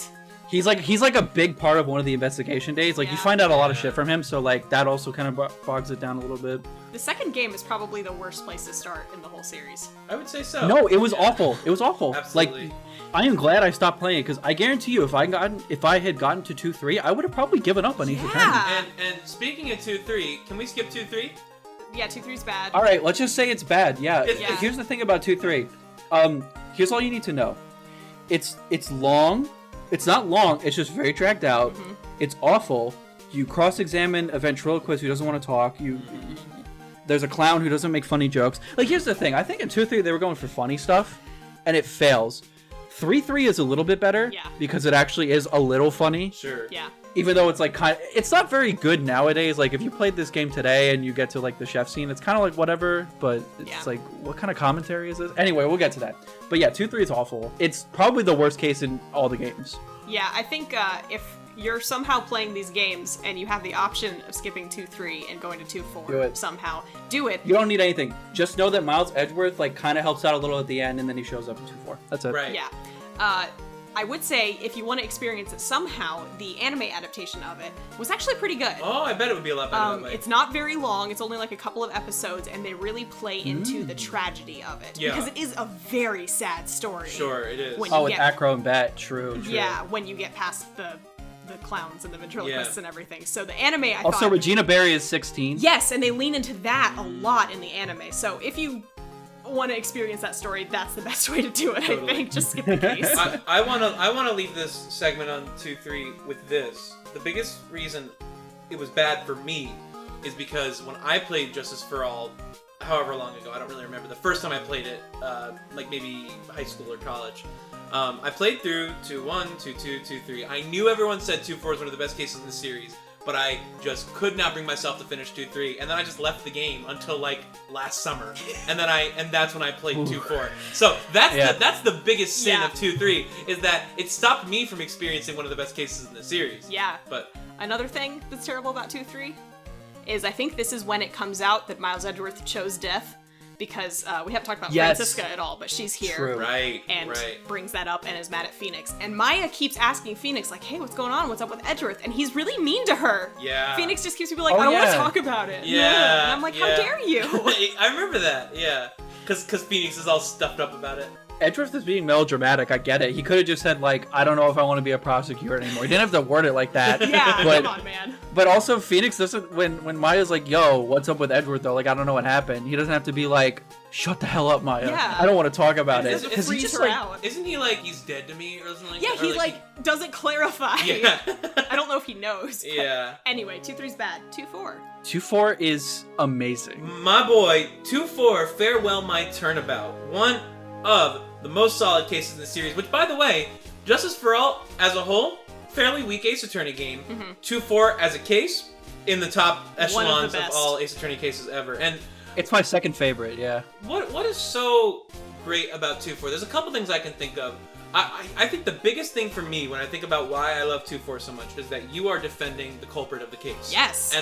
he's like a big part of one of the investigation days. Like you
Yeah.
find out a lot of shit from him, so like that also kind of bogs it down a little bit.
The second game is probably the worst place to start in the whole series.
I would say so.
No, it was awful. It was awful.
Absolutely.
Like, I am glad I stopped playing it because I guarantee you, if I had gotten to 2-3, I would have probably given up on Ace Attorney.
Yeah.
And speaking of 2-3, can we skip 2-3?
Yeah, 2-3's bad.
All right, let's just say it's bad. Yeah.
Yeah.
Here's the thing about 2-3. Here's all you need to know. It's long. It's not long. It's just very dragged out.
Mm-hmm.
It's awful. You cross-examine a ventriloquist who doesn't want to talk. There's a clown who doesn't make funny jokes. Like, here's the thing. I think in 2-3 they were going for funny stuff, and it fails. 3-3 is a little bit better because it actually is a little funny.
Sure.
Yeah.
Even though it's like it's not very good nowadays. Like if you played this game today and you get to like the chef scene, it's kind of like whatever. But it's like, what kind of commentary is this? Anyway, we'll get to that. But yeah, 2-3 is awful. It's probably the worst case in all the games.
Yeah, I think if you're somehow playing these games and you have the option of skipping 2-3 and going to 2-4
Do it.
somehow, do it.
You don't need anything. Just know that Miles Edgeworth like kind of helps out a little at the end, and then he shows up in 2-4. That's it.
Right.
Yeah. I would say if you want to experience it somehow, the anime adaptation of it was actually pretty good.
Oh, I bet it would be a lot better that way.
It's not very long. It's only like a couple of episodes, and they really play into the tragedy of it.
Yeah.
Because it is a very sad story.
Sure, it is.
When
Oh,
you
with
get,
Acro and Bat. True.
Yeah, when you get past the clowns and the ventriloquists
Yeah.
and everything. So the anime, I
Also,
thought...
Regina Barry is 16.
Yes, and they lean into that a lot in the anime. So if you want to experience that story, that's the best way to do it,
Totally.
I think. Just skip the case.
I wanna leave this segment on 2-3 with this. The biggest reason it was bad for me is because when I played Justice for All, however long ago, I don't really remember. The first time I played it, like maybe high school or college, I played through 2-1, 2-2, 2-3. I knew everyone said 2-4 is one of the best cases in the series, but I just could not bring myself to finish 2-3, and then I just left the game until like last summer, and that's when I played 2-4. So that's the biggest sin of 2-3 is that it stopped me from experiencing one of the best cases in the series.
Yeah.
But
Another thing that's terrible about 2-3 is I think this is when it comes out that Miles Edgeworth chose death, because we haven't talked about Francisca at all, but she's here.
True.
right,
And
right.
brings that up and is mad at Phoenix. And Maya keeps asking Phoenix, like, hey, what's going on? What's up with Edgeworth? And he's really mean to her.
Yeah.
Phoenix just keeps people like,
Oh,
I don't want
yeah.
to talk about it.
Yeah.
And I'm like, how
yeah.
dare you?
I remember that. Yeah. Because Phoenix is all stuffed up about it.
Edgeworth is being melodramatic. I get it. He could have just said like, I don't know if I want to be a prosecutor anymore. He didn't have to word it like that.
Yeah,
but,
come on, man.
But also, Phoenix doesn't. When Maya's like, "Yo, what's up with Edgeworth?" Though, like, I don't know what happened. He doesn't have to be like, "Shut the hell up, Maya."
Yeah.
I don't want to talk about
It
it.
doesn't
It
he
frees
just
her
like,
out.
Isn't he like he's dead to me or something like
Yeah,
that? Or,
he like doesn't clarify.
Yeah.
I don't know if he knows. but
Yeah.
Anyway, 2-3's bad. 2-4.
2-4 is amazing.
My boy, 2-4, Farewell My Turnabout. One of the most solid cases in the series, which, by the way, Justice for All, as a whole, fairly weak Ace Attorney game. 2-4, as a case, in the top echelons of
best.
all Ace Attorney cases ever. And
It's my second favorite. Yeah.
what is so great about 2-4? There's a couple things I can think of. I think the biggest thing for me when I think about why I love 2-4 so much is that you are defending the culprit of the case.
Yes.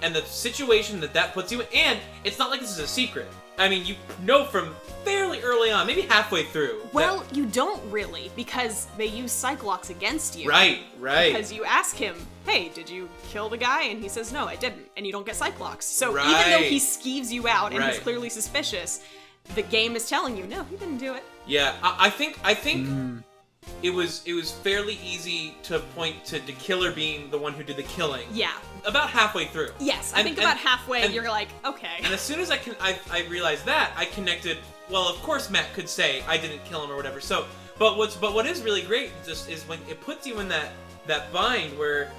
And the situation that puts you in, and it's not like this is a secret. I mean, you know from fairly early on, maybe halfway through.
Well, you don't really, because they use Cyclops against you.
Right.
Because you ask him, hey, did you kill the guy? And he says, no, I didn't. And you don't get Cyclops. So even though he skeeves you out and he's clearly suspicious, the game is telling you, no, he didn't do it.
Yeah, I think it was fairly easy to point to the killer being the one who did the killing.
Yeah.
About halfway through.
Yes, I think about halfway you're like, okay.
And as soon as I realized that, I connected, well, of course Matt could say I didn't kill him or whatever. So, but what is really great just is when it puts you in that bind where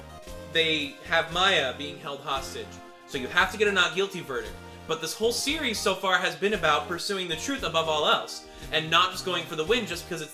they have Maya being held hostage. So you have to get a not guilty verdict. But this whole series so far has been about pursuing the truth above all else, and not just going for the win just because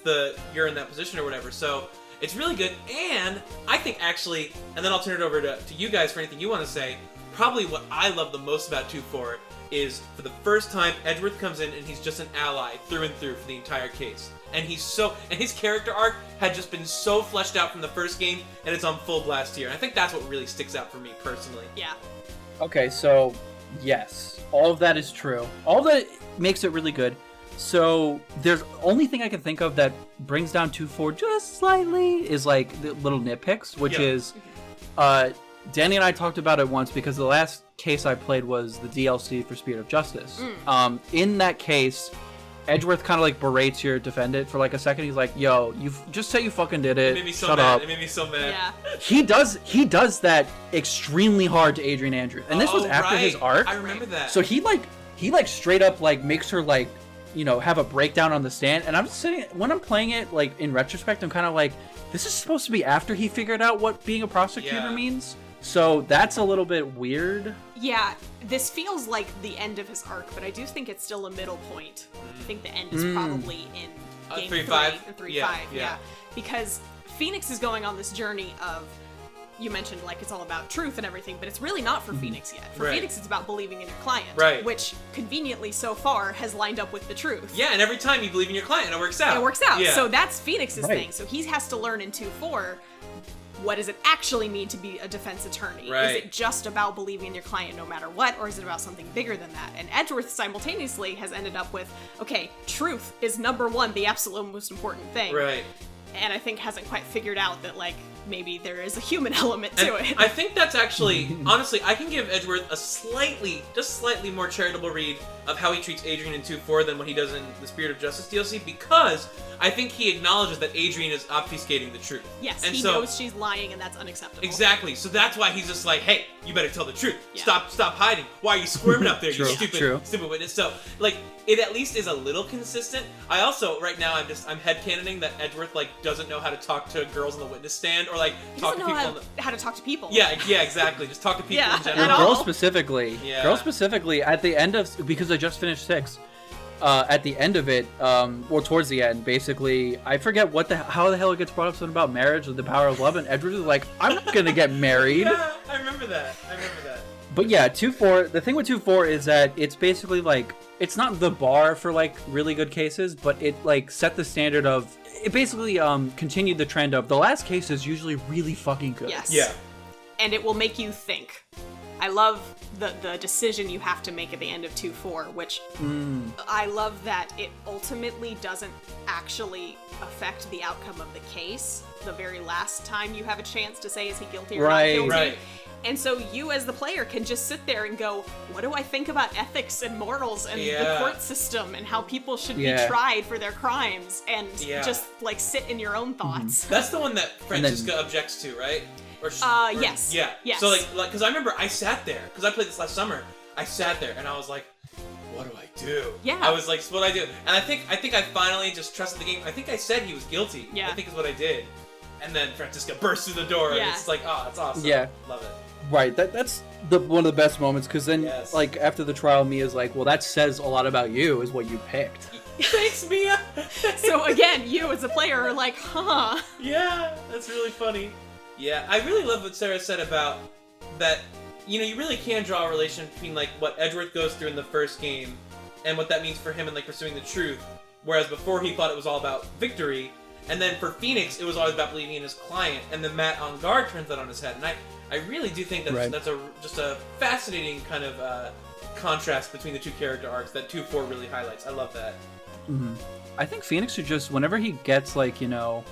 you're in that position or whatever. So it's really good, and I think actually, and then I'll turn it over to you guys for anything you want to say. Probably what I love the most about 2-4 is for the first time Edgeworth comes in and he's just an ally through and through for the entire case. And his character arc had just been so fleshed out from the first game, and it's on full blast here. And I think that's what really sticks out for me personally.
Yeah.
Okay, so yes, all of that is true. All that makes it really good. So there's only thing I can think of that brings down 2-4 just slightly is like the little nitpicks, which is Danny and I talked about it once because the last case I played was the DLC for Speed of Justice. In that case, Edgeworth kind of like berates your defendant for like a second. He's like, "Yo, you just say you fucking did it.
It made me so
Shut
mad.
up."
It made me so mad.
Yeah.
He does that extremely hard to Adrian Andrews, and this was after his arc.
I remember that.
So he straight up like makes her like, you know, have a breakdown on the stand. And I'm sitting when I'm playing it like in retrospect, I'm kind of like, this is supposed to be after he figured out what being a prosecutor means. So that's a little bit weird.
Yeah, this feels like the end of his arc, but I do think it's still a middle point. I think the end is probably in game
3-5
or 3-5. Yeah. Because Phoenix is going on this journey of, you mentioned like it's all about truth and everything, but it's really not for Phoenix yet. For Phoenix, it's about believing in your client, which conveniently so far has lined up with the truth.
Yeah, and every time you believe in your client, it works out.
It works out.
Yeah.
So that's Phoenix's thing. So he has to learn in 2-4, what does it actually mean to be a defense attorney?
Right.
Is it just about believing in your client no matter what, or is it about something bigger than that? And Edgeworth simultaneously has ended up with, okay, truth is number one, the absolute most important thing.
Right.
And I think hasn't quite figured out that, like, maybe there is a human element to it.
I think that's actually, honestly, I can give Edgeworth a slightly more charitable read of how he treats Adrian in 2-4 than what he does in the Spirit of Justice DLC, because I think he acknowledges that Adrian is obfuscating the truth.
Yes,
and
he
so,
knows she's lying, and that's unacceptable.
Exactly. So that's why he's just like, hey, you better tell the truth. Yeah. Stop hiding. Why are you squirming up there, you stupid witness? So, like, it at least is a little consistent. I also, right now, I'm headcanoning that Edgeworth, like, doesn't know how to talk to girls on the witness stand, or, like, talk to people.
How to talk to people.
Yeah, exactly. Just talk to people in general.
At all.
Girls specifically, at the end of, because I just finished 6, at the end of it, or towards the end, basically, I forget how the hell it gets brought up, something about marriage or the power of love, and Edward is like, I'm not gonna get married.
Yeah, I remember that.
But yeah, 2-4, the thing with 2-4 is that it's basically like, it's not the bar for like really good cases, but it like set the standard of, it basically continued the trend of the last case is usually really fucking good.
Yes.
Yeah.
And it will make you think. I love the decision you have to make at the end of 2-4, which I love that it ultimately doesn't actually affect the outcome of the case the very last time you have a chance to say, is he guilty or not guilty?
Right.
And so you as the player can just sit there and go, what do I think about ethics and morals and the court system and how people should be tried for their crimes, and just like sit in your own thoughts.
That's the one that Francesca objects to, right?
Yes.
Yeah.
Yes.
So like, because I remember I sat there, because I played this last summer. I sat there and I was like, what do I do?
Yeah.
I was like, what do I do? And I think I finally just trusted the game. I think I said he was guilty.
Yeah.
I think is what I did. And then Francesca burst through the door, and it's like, oh, that's awesome.
Yeah.
Love it.
Right, that's one of the best moments, because then, like, after the trial, Mia's like, well, that says a lot about you, is what you picked.
Thanks, Mia!
So again, you as a player are like, huh?
Yeah, that's really funny. Yeah, I really love what Sarah said about that, you know, you really can draw a relation between, like, what Edgeworth goes through in the first game and what that means for him in, like, pursuing the truth, whereas before he thought it was all about victory. And then for Phoenix, it was always about believing in his client, and then Matt on guard turns that on his head. And I really do think that's just a fascinating kind of contrast between the two character arcs that 2-4 really highlights. I love that.
Mm-hmm. I think Phoenix should just, whenever he gets like, you know,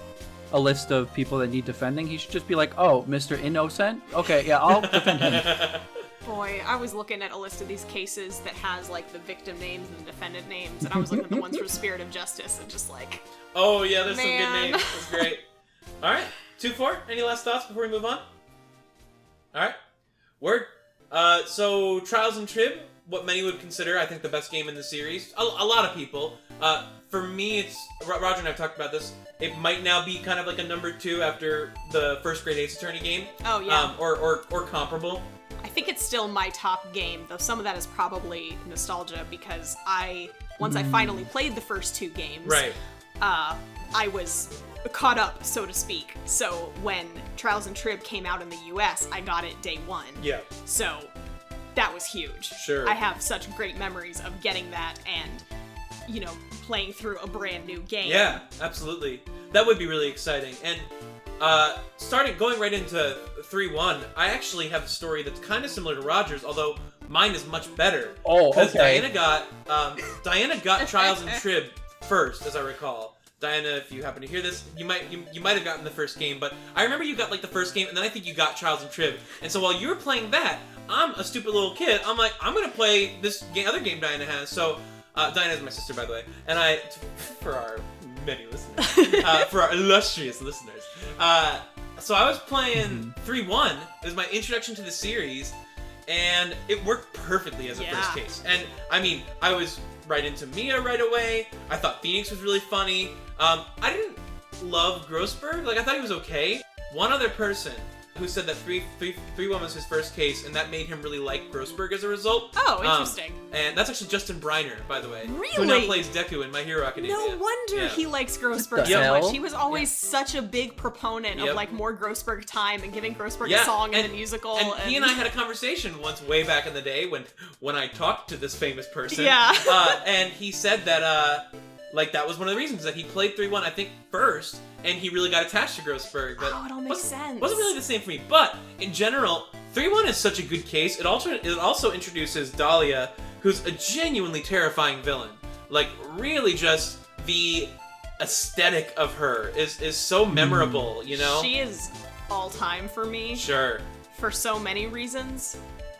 a list of people that need defending, he should just be like, oh, Mr. Innocent? Okay, yeah, I'll defend him.
Boy, I was looking at a list of these cases that has like the victim names and the defendant names, and I was looking at the ones from Spirit of Justice and just like,
oh yeah, there's
man.
some good names. That's great. All right, 2-4. Any last thoughts before we move on? All right, word. So Trials and Trib, what many would consider, I think, the best game in the series. A lot of people. For me, it's Roger and I've talked about this. It might now be kind of like a number 2 after the first Great Ace Attorney game.
oh yeah.
Or comparable.
I think it's still my top game, though some of that is probably nostalgia because once I finally played the first 2 games,
Right.
I was caught up, so to speak. So when Trials and Trib came out in the US, I got it day 1.
Yeah.
So that was huge.
Sure.
I have such great memories of getting that and, you know, playing through a brand new game.
Yeah, absolutely. That would be really exciting. And going right into 3-1, I actually have a story that's kind of similar to Roger's, although mine is much better.
Oh, okay.
Because Diana got Trials and Trib first, as I recall. Diana, if you happen to hear this, you might have gotten the first game, but I remember you got like the first game, and then I think you got Trials and Trib. And so while you were playing that, I'm a stupid little kid. I'm like, I'm gonna play this other game Diana has. So Diana is my sister, by the way, and for our many listeners, for our illustrious listeners. So I was playing 3-1. It was my introduction to the series, and it worked perfectly as a first case. And I mean, I was right into Mia right away. I thought Phoenix was really funny. I didn't love Grossberg. Like, I thought he was okay. One other person who said that 3-1 was his first case, and that made him really like Grossberg as a result.
Oh, interesting.
And that's actually Justin Briner, by the way.
Really?
Who now plays Deku in My Hero Academia.
No wonder he likes Grossberg
the
so
hell?
much. He was always such a big proponent of like more Grossberg time and giving Grossberg a song in the musical.
And he and I had a conversation once way back in the day when I talked to this famous person.
Yeah.
And he said that like that was one of the reasons that he played 3-1, I think, first, and he really got attached to Grossberg. But
it all makes sense.
Wasn't really the same for me. But in general, 3-1 is such a good case. It also introduces Dahlia, who's a genuinely terrifying villain. Like, really just the aesthetic of her is so memorable, you know?
She is all time for me.
Sure.
For so many reasons.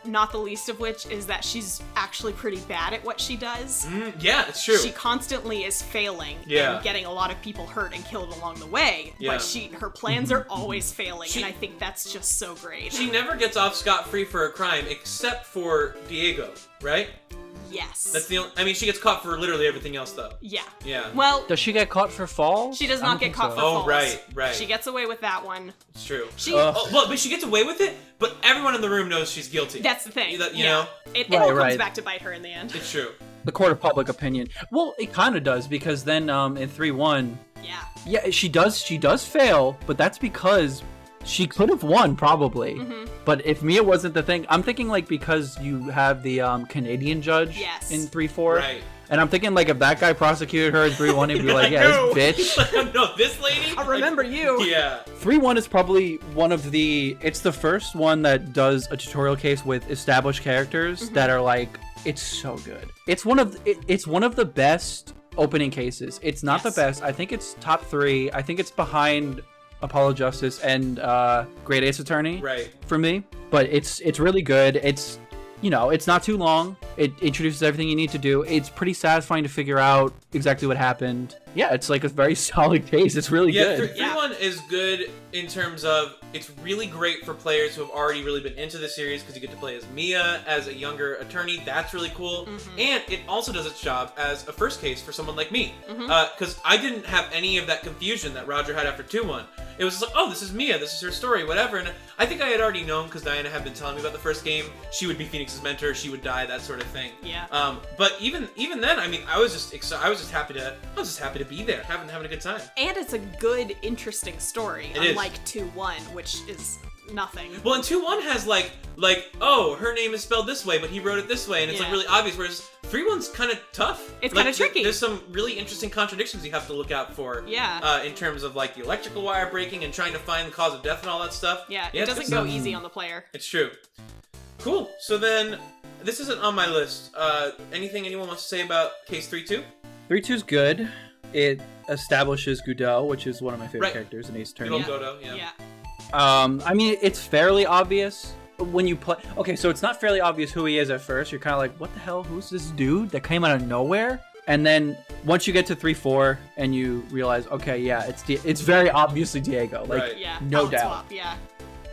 Not the least of which is that she's actually pretty bad at what she does.
Yeah, it's true.
She constantly is failing and getting a lot of people hurt and killed along the way.
Yeah.
But her plans are always failing, and I think that's just so great.
She never gets off scot-free for a crime, except for Diego, right?
Yes.
That's the only. I mean, she gets caught for literally everything else, though.
Yeah.
Yeah.
Well,
Does she get caught for falls?
she does not get caught for
Oh,
falls.
right.
She gets away with that one.
It's true. But she gets away with it. But everyone in the room knows she's guilty.
That's the thing.
You know.
It all comes back to bite her in the end.
It's true.
The court of public opinion. Well, it kind of does, because then in 3-1, yeah, she does fail, but that's because she could have won, probably. But if Mia wasn't the thing, I'm thinking, like, because you have the Canadian judge in 3-4.
Right.
And I'm thinking, like, if that guy prosecuted her in 3-1, he'd be like, yeah, this bitch.
No, this lady?
I remember you.
Yeah.
3-1 is probably it's the first one that does a tutorial case with established characters that are, like, it's so good. It's one of the best opening cases. It's not the best. I think it's top 3. I think it's behind Apollo Justice and Great Ace Attorney for me, but it's really good. It's, you know, it's not too long. It introduces everything you need to do. It's pretty satisfying to figure out exactly what happened. Yeah, it's like a very solid case. It's really good.
3-1 is good in terms of it's really great for players who have already really been into the series because you get to play as Mia as a younger attorney. That's really cool. And it also does its job as a first case for someone like me. Because I didn't have any of that confusion that Roger had after 2-1. It was just like, oh, this is Mia, this is her story, whatever. And I think I had already known because Diana had been telling me about the first game. She would be Phoenix's mentor, she would die, that sort of thing.
Yeah.
But even then, I mean, I was just happy to be there, having a good time.
And it's a good, interesting story,
It
unlike 2-1, which is nothing.
Well, and 2-1 has like, oh, her name is spelled this way, but he wrote it this way, and it's like really obvious. Whereas 3-1's kind of tough.
It's kind of tricky.
There's some really interesting contradictions you have to look out for.
Yeah.
In terms of like the electrical wire breaking and trying to find the cause of death and all that stuff.
Yeah, it doesn't go easy on the player.
It's true. Cool. So then, this isn't on my list. Anything anyone wants to say about case 3-2?
3-2's good. It establishes Godot, which is one of my favorite characters in Ace Attorney.
Good old Godot, yeah.
I mean, it's fairly obvious when you play. Okay, so it's not fairly obvious who he is at first. You're kind of like, what the hell? Who's this dude that came out of nowhere? And then once you get to 3-4 and you realize, okay, yeah, it's very obviously Diego. Like, no doubt.
Swap, yeah.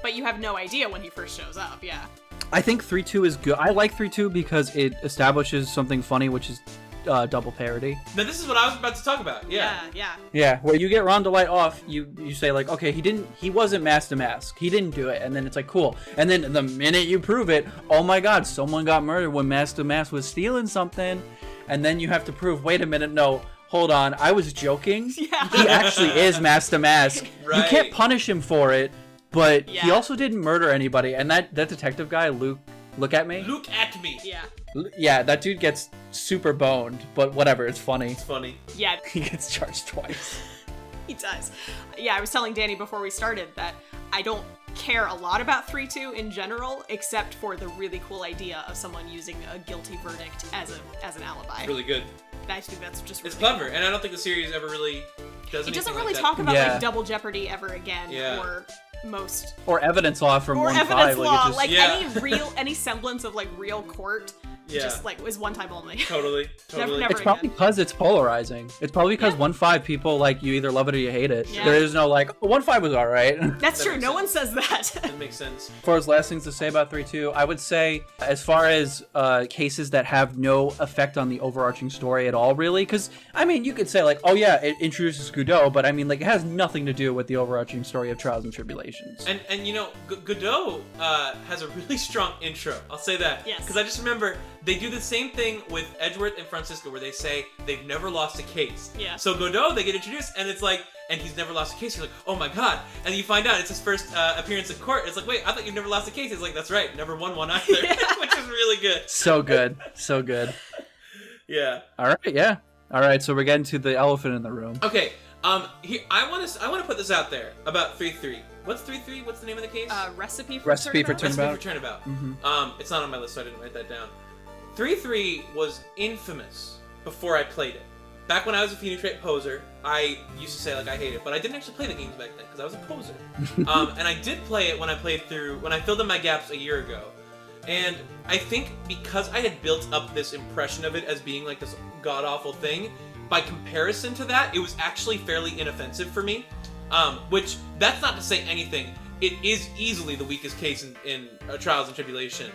But you have no idea when he first shows up, yeah.
I think 3-2 is good. I like 3-2 because it establishes something funny, which is double parody.
Now this is what I was about to talk about.
Yeah.
Where you get Ron DeLite off, you say like, okay, he wasn't mask to mask. He didn't do it. And then it's like, cool. And then the minute you prove it, oh my god, someone got murdered when mask to mask was stealing something. And then you have to prove, wait a minute, no, hold on, I was joking.
Yeah.
He actually is mask to mask.
Right.
You can't punish him for it, but he also didn't murder anybody. And that detective guy, Luke, look at me.
Look at me.
Yeah.
Yeah, that dude gets super boned, but whatever, it's funny.
It's funny.
Yeah.
He gets charged twice.
He does. Yeah, I was telling Danny before we started that I don't care a lot about 3-2 in general, except for the really cool idea of someone using a guilty verdict as an alibi.
It's really good.
I think that's just really
It's clever,
cool.
and I don't think the series ever really does
It doesn't
anything
really
like
talk
that.
about like double jeopardy ever again,
Yeah.
or most
Or evidence law from
or
1-5.
evidence law,
Just,
like
Yeah.
any semblance of like real court, just like was one time only.
Totally.
Never
it's probably because it's polarizing. It's probably because 1-5 people, like, you either love it or you hate it.
Yeah.
There is no like, 1-5 was alright.
That's
That
true.
makes
No one
sense.
says that.
That makes sense.
As far as last things to say about 3-2, I would say as far as cases that have no effect on the overarching story at all, really, because, I mean, you could say, like, oh yeah, it introduces Godot, but I mean, like, it has nothing to do with the overarching story of Trials and Tribulations.
And you know, Godot has a really strong intro. I'll say that.
Yes.
Because I just remember they do the same thing with Edgeworth and Francisco, where they say they've never lost a case.
Yeah.
So Godot, they get introduced, and it's like, and he's never lost a case. You're like, oh my god. And you find out it's his first appearance in court. It's like, wait, I thought you've never lost a case. He's like, that's right, never won one either. Which is really good.
So good. So good.
Yeah.
Alright, yeah. Alright, so we're getting to the elephant in the room.
Okay. Here I want to put this out there about 3-3. What's 3-3? What's the name of the case?
Recipe for
Recipe for
Turnabout?
Recipe for Turnabout.
Mhm.
It's not on my list, so I didn't write that down. 3-3 was infamous before I played it. Back when I was a Phoenix Wright poser, I used to say like I hate it, but I didn't actually play the games back then because I was a poser. And I did play it when I filled in my gaps a year ago. And I think because I had built up this impression of it as being like this god-awful thing, by comparison to that, it was actually fairly inoffensive for me. Which, that's not to say anything. It is easily the weakest case in Trials and Tribulation.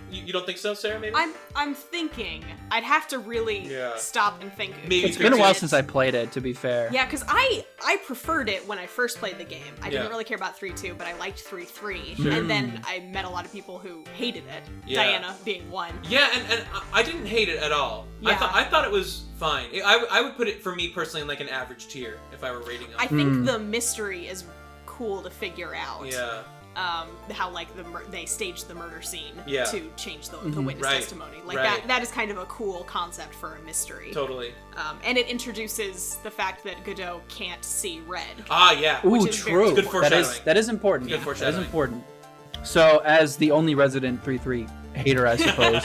You don't think so, Sarah, maybe?
I'm thinking. I'd have to really stop and think.
Maybe
It's been a while since I played it, to be fair.
Yeah, because I preferred it when I first played the game. I didn't
Yeah.
really care about 3-2, but I liked 3-3.
Sure.
And then I met a lot of people who hated it.
Yeah.
Diana being one.
Yeah, and I didn't hate it at all.
Yeah.
I thought it was fine. I would put it, for me personally, in like an average tier if I were rating it.
I think the mystery is cool to figure out.
Yeah.
How like they staged the murder scene
Yeah.
to change the witness
Right.
testimony. Like
Right.
that is kind of a cool concept for a mystery.
Totally.
And it introduces the fact that Godot can't see red.
Ah, yeah.
Ooh,
Which is very
true.
It's
good
That
foreshadowing.
that is important.
Good
That is
foreshadowing.
important. So, as the only resident 3-3 hater, I suppose.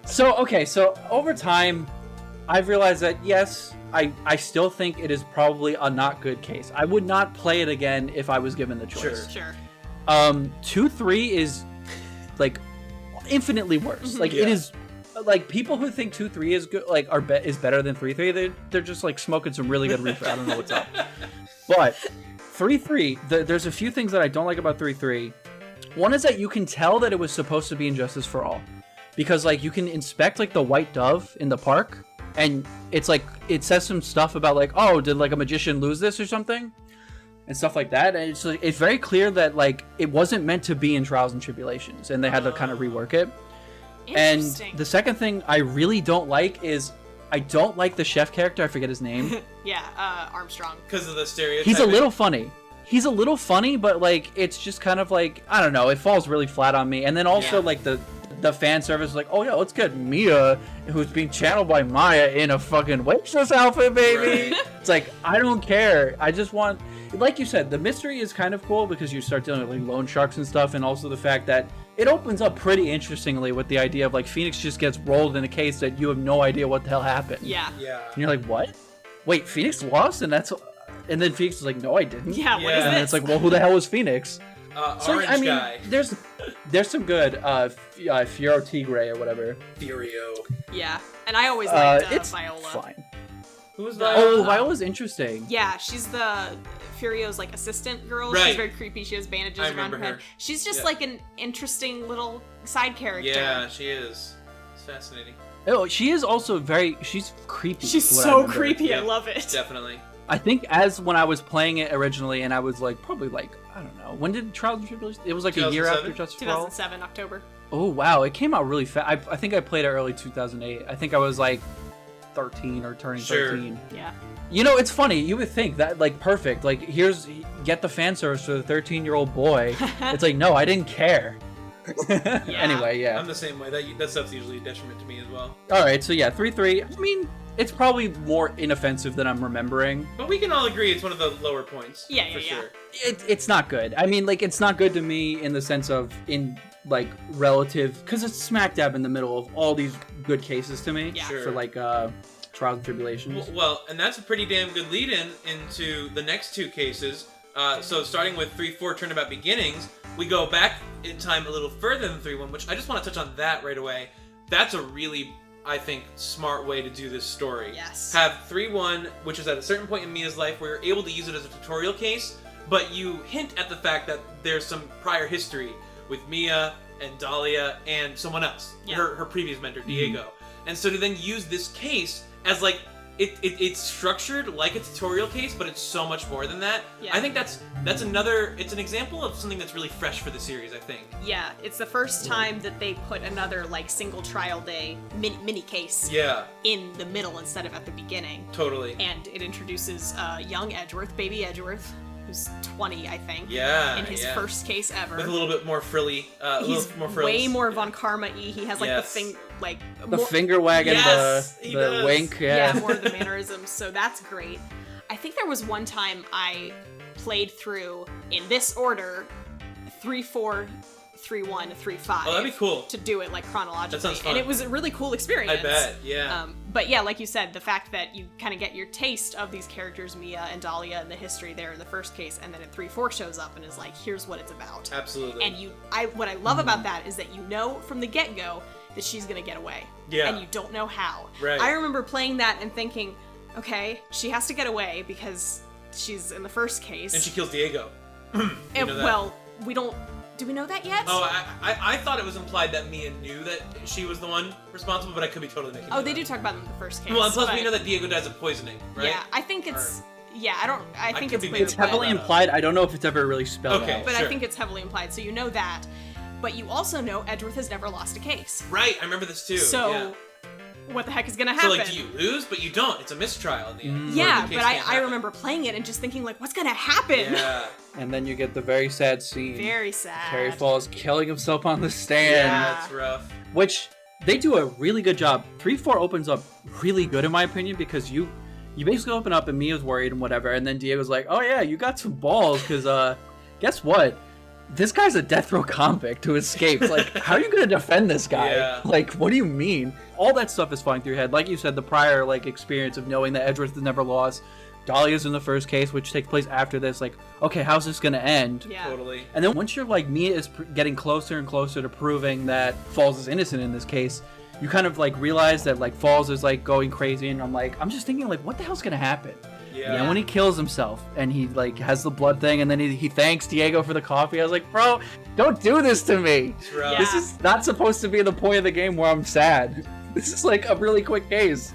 So over time, I've realized that yes, I still think it is probably a not good case. I would not play it again if I was given the choice.
Sure.
2-3 is like infinitely worse. Like it is like people who think 2-3 is good, like is better than 3-3. They're just like smoking some really good reefer. I don't know what's up. But 3-3, there's a few things that I don't like about 3-3. One is that you can tell that it was supposed to be Injustice for All, because like you can inspect like the white dove in the park, and it's like it says some stuff about like, oh, did like a magician lose this or something, and stuff like that. And it's very clear that like it wasn't meant to be in Trials and Tribulations, and they had to kind of rework it. And
Interesting.
the second thing I really don't like is I don't like the chef character. I forget his name.
Yeah, Armstrong.
Because of the stereotype.
He's a little funny. he's a little funny, but like it's just kind of like, I don't know, it falls really flat on me. And then also like the fan service is like, oh yeah, let's get Mia, who's being channeled by Maya, in a fucking waitress outfit, baby.
Right.
It's like, I don't care. I just want, like you said, the mystery is kind of cool because you start dealing with like loan sharks and stuff, and also the fact that it opens up pretty interestingly with the idea of like Phoenix just gets rolled in a case that you have no idea what the hell happened.
Yeah.
And you're like, what? Wait, Phoenix lost? And then Phoenix is like, no, I didn't.
Yeah, what is
And
this?
it's like, well, who the hell was Phoenix? So
Orange
I mean,
guy.
there's some good Fiero Tigre or whatever.
Furio.
Yeah, and I always liked
it's
Viola.
fine.
Who's
The-
that?
Oh, Viola's interesting.
Yeah, she's the Furio's like assistant girl.
Right.
She's very creepy. She has bandages
I
around her
remember
head.
her.
She's just
Yeah.
like an interesting little side character.
Yeah, she is. It's fascinating.
Oh, she's creepy.
She's
from what I
so
remember.
creepy. I
Yep,
love it.
Definitely.
I think as when I was playing it originally, and I was like, probably like, I don't know, when did Trials and Tribulations? It was like a year after
2007?
Justice for All.
2007 October.
Oh wow, it came out really fast. I think I played it early 2008. I think I was like 13 or turning
Sure.
13.
Yeah.
You know, it's funny. You would think that like perfect. Like get the fan service for the 13-year-old boy. It's like, no, I didn't care. Anyway, yeah.
I'm the same way. That stuff's usually a detriment to me as well.
All right, so yeah, 3-3. I mean, it's probably more inoffensive than I'm remembering.
But we can all agree it's one of the lower points.
Yeah,
for
yeah,
sure.
It's not good. I mean, like, it's not good to me in the sense of like relative, because it's smack dab in the middle of all these good cases to me.
Yeah.
Sure.
For like Trials and Tribulations.
Well, and that's a pretty damn good lead-in into the next two cases. So starting with 3-4 Turnabout Beginnings, we go back in time a little further than 3-1, which I just want to touch on that right away. That's a really, I think, smart way to do this story.
Yes.
Have 3-1, which is at a certain point in Mia's life where you're able to use it as a tutorial case, but you hint at the fact that there's some prior history with Mia and Dahlia and someone else,
Yeah.
her previous mentor, Diego. And so to then use this case as like, it's structured like a tutorial case, but it's so much more than that.
Yeah.
I think that's it's an example of something that's really fresh for the series, I think.
Yeah, it's the first time that they put another like single trial day mini case
Yeah,
in the middle instead of at the beginning.
totally.
And it introduces young Edgeworth, baby Edgeworth, who's 20, I think.
Yeah,
In his
yeah.
first case ever.
With a little bit more frilly,
He's
more frills.
way more Von Karma-y. He has like
Yes.
the thing, like
The
more,
finger wag and
Yes, he
the
does.
wink.
yeah,
Yeah.
more of the mannerisms. So that's great. I think there was one time I played through in this order 3-4, 3-1, 3-5.
Oh, that'd be cool.
To do it like chronologically.
That sounds fun.
And it was a really cool experience.
I bet, yeah.
But yeah, like you said, the fact that you kind of get your taste of these characters, Mia and Dahlia, and the history there in the first case, and then in 3-4 shows up and is like, here's what it's about.
Absolutely.
And what I love about that is that you know from the get-go that she's gonna get away.
Yeah.
And you don't know how.
Right.
I remember playing that and thinking, okay, she has to get away because she's in the first case.
And she kills Diego. You
And,
know that.
well, we don't. Do we know that yet?
Oh, I thought it was implied that Mia knew that she was the one responsible, but I could be totally making
Oh,
it
they
up.
do talk about it in the first case.
Well, and plus we
but-
know that Diego dies of poisoning, right?
Yeah, I think it's. Yeah, I think
could
it's
be
clear,
It's
mixed up.
heavily
But-
implied. I don't know if it's ever really spelled
Okay.
out.
but
Sure.
I think it's heavily implied, so you know that. But you also know Edgeworth has never lost a case.
Right, I remember this too.
So,
yeah.
what the heck is gonna
So
happen?
like, do you lose? But you don't. It's a mistrial in the end.
Yeah,
Or the case
but
can't
I
happen.
remember playing it and just thinking, like, what's gonna happen?
Yeah.
And then you get the very sad scene.
Very sad.
Terry Falls killing himself on the stand.
Yeah, that's rough.
Which they do a really good job. 3-4 opens up really good in my opinion because you basically open up and Mia's worried and whatever, and then Diego's like, oh yeah, you got some balls because guess what? This guy's a death row convict who escaped. Like, how are you gonna defend this guy?
Yeah.
Like, what do you mean? All that stuff is flying through your head. Like you said, the prior like experience of knowing that Edgeworth has never lost. Dahlia's in the first case, which takes place after this. Like, okay, how's this gonna end?
Yeah.
Totally.
And then once you're like, Mia is getting closer and closer to proving that Falls is innocent in this case, you kind of like realize that like Falls is like going crazy, and I'm just thinking like, what the hell's gonna happen?
Yeah.
And when he kills himself and he like has the blood thing, and then he thanks Diego for the coffee, I was like, bro, don't do this to me.
It's rough.
Yeah.
This is not supposed to be the point of the game where I'm sad. This is like a really quick case.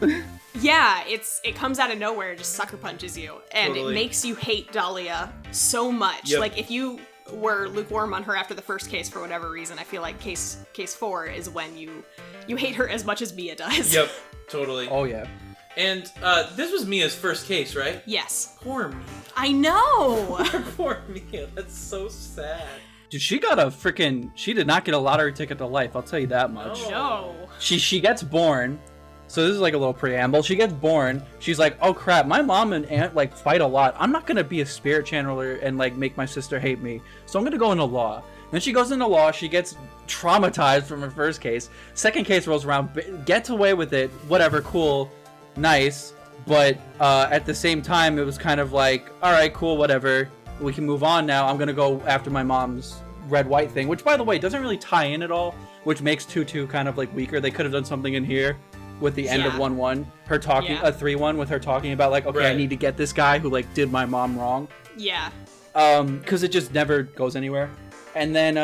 Yeah, it comes out of nowhere, just sucker punches you, and
Totally.
it makes you hate Dahlia so much.
Yep.
Like if you were lukewarm on her after the first case for whatever reason, I feel like case 4 is when you hate her as much as Mia does.
Yep. Totally.
Oh yeah.
And this was Mia's first case, right?
Yes.
Poor Mia.
I know.
Poor Mia. That's so sad.
Dude, she did not get a lottery ticket to life, I'll tell you that much.
No.
She gets born, so this is like a little preamble. She gets born, she's like, oh crap, my mom and aunt like fight a lot. I'm not gonna be a spirit channeler and like make my sister hate me, so I'm gonna go into law. Then she goes into law, she gets traumatized from her first case. Second case rolls around, gets away with it, whatever, cool, nice. But at the same time, it was kind of like, alright, cool, whatever. We can move on now. I'm gonna go after my mom's red-white thing, which by the way doesn't really tie in at all, which makes 2-2 kind of like weaker. They could have done something in here with the end of 1-1, her talking, a 3-1 with her talking about like, okay, I need to get this guy who like did my mom wrong.
Yeah.
Because it just never goes anywhere. And then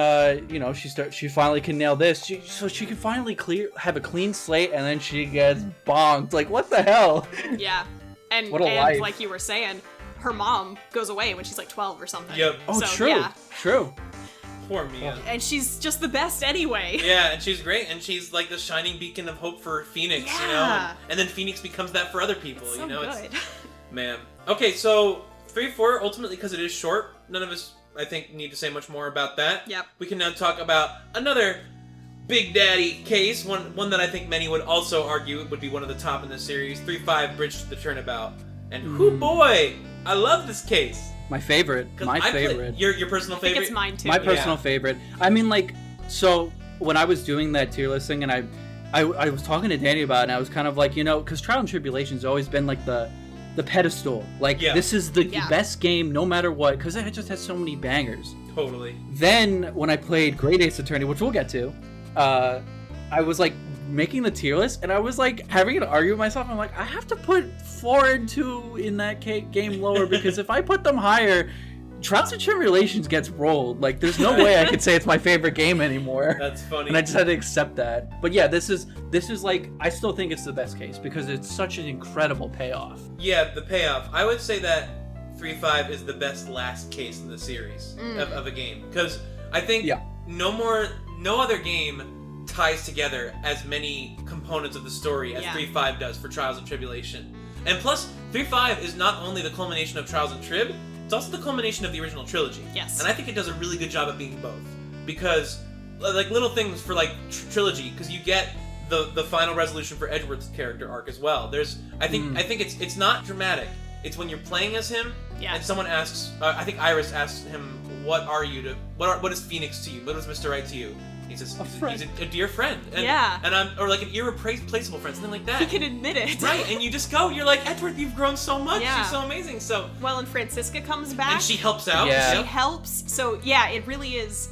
you know, she finally can nail this, so she can finally have a clean slate, and then she gets bonked. Like, what the hell?
Yeah. And
what a life.
Like you were saying, her mom goes away when she's like 12 or something.
Yep.
Oh,
so,
true.
Yeah.
True.
Poor Mia.
And she's just the best anyway.
Yeah, and she's great, and she's like the shining beacon of hope for Phoenix, you know?
Yeah.
And then Phoenix becomes that for other people,
So
you know?
good.
Man. Okay, so 3-4, ultimately, because it is short, none of us, I think, need to say much more about that.
Yep.
We can now talk about another Big Daddy case, one that I think many would also argue would be one of the top in the series, 3-5 Bridge to the Turnabout. And whoo boy, I love this case.
My favorite. My favorite.
Your personal
I think
favorite?
it's mine too.
My personal favorite. I mean, like, so when I was doing that tier listing, and I was talking to Danny about it, and I was kind of like, you know, because Trials and Tribulations has always been like the pedestal. Like, this is the best game no matter what, because it just has so many bangers.
Totally.
Then when I played Great Ace Attorney, which we'll get to, I was like making the tier list, and I was like having to argue with myself. I'm like, I have to put 4 and 2 in that game lower, because if I put them higher, Trials and Tribulations gets rolled. Like, there's no way I could say it's my favorite game anymore.
That's funny.
And I just had to accept that. But yeah, this is like, I still think it's the best case because it's such an incredible payoff.
Yeah, the payoff. I would say that 3-5 is the best last case in the series of a game, because I think no other game ties together as many components of the story as 3-5 does for Trials and Tribulation. And plus, 3-5 is not only the culmination of Trials and Trib, it's also the culmination of the original trilogy.
Yes.
And I think it does a really good job at being both. Because, like, little things for, like, Trilogy, because you get the final resolution for Edward's character arc as well. I think it's not dramatic. It's when you're playing as him, and someone asks, I think Iris asks him, what is Phoenix to you? What is Mr. Right to you? He says, he's a dear friend. And or like an irreplaceable friend, something like that.
He can admit it.
Right, and you just go, you're like, Edward, you've grown so much.
Yeah.
She's so amazing. So
well, and Francisca comes back.
And she helps out.
Yeah.
She helps. So yeah, it really is.